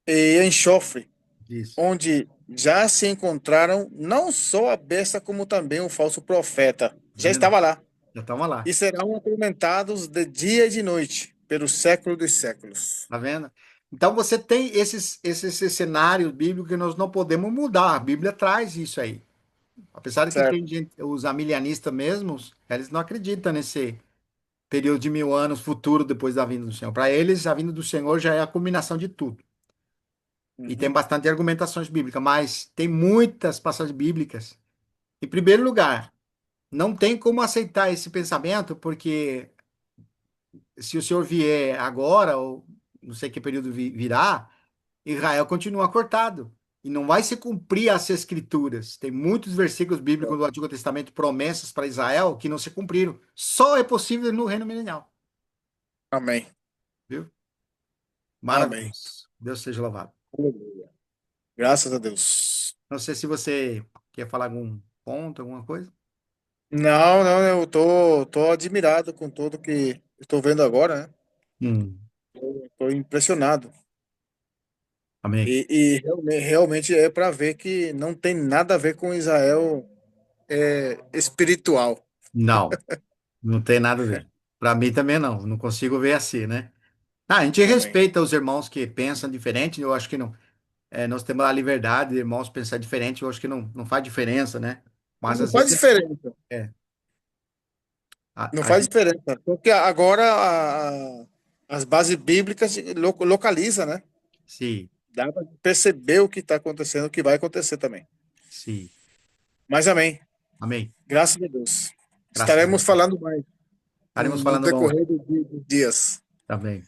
e enxofre, isso. onde já se encontraram não só a besta, como também o falso profeta. Tá Já vendo? estava lá. Já estamos lá. E serão atormentados de dia e de noite, pelos séculos dos séculos. Tá vendo? Então você tem esses cenários bíblicos que nós não podemos mudar. A Bíblia traz isso aí. Apesar de que Certo. tem gente, os amilianistas mesmos, eles não acreditam nesse período de 1000 anos futuro depois da vinda do Senhor. Para eles, a vinda do Senhor já é a culminação de tudo. E tem Uhum. bastante argumentações bíblicas, mas tem muitas passagens bíblicas. Em primeiro lugar, não tem como aceitar esse pensamento, porque se o Senhor vier agora, ou não sei que período virá, Israel continua cortado. E não vai se cumprir as escrituras. Tem muitos versículos bíblicos do Antigo Testamento, promessas para Israel, que não se cumpriram. Só é possível no reino milenial. Amém. Viu? Amém. Maravilhoso. Deus seja louvado. Aleluia. Graças a Deus. Não sei se você quer falar algum ponto, alguma coisa. Não, não, eu tô admirado com tudo que estou vendo agora, né? Hum. Estou impressionado. Amém. E realmente é para ver que não tem nada a ver com Israel espiritual. Não, não tem nada a ver. Para mim também não. Não consigo ver assim, né? Ah, a gente Amém. respeita os irmãos que pensam diferente. Eu acho que não. Nós temos a liberdade de irmãos pensar diferente. Eu acho que não faz diferença, né? Mas Não às faz vezes diferença. é, Não a faz gente. diferença. Porque agora as bases bíblicas localiza, né? Sim, Dá para perceber o que está acontecendo, o que vai acontecer também. sim. Mas amém. Amém. Graças a Deus. Graças a Estaremos Deus. falando mais Estaremos no falando decorrer dos dias. também.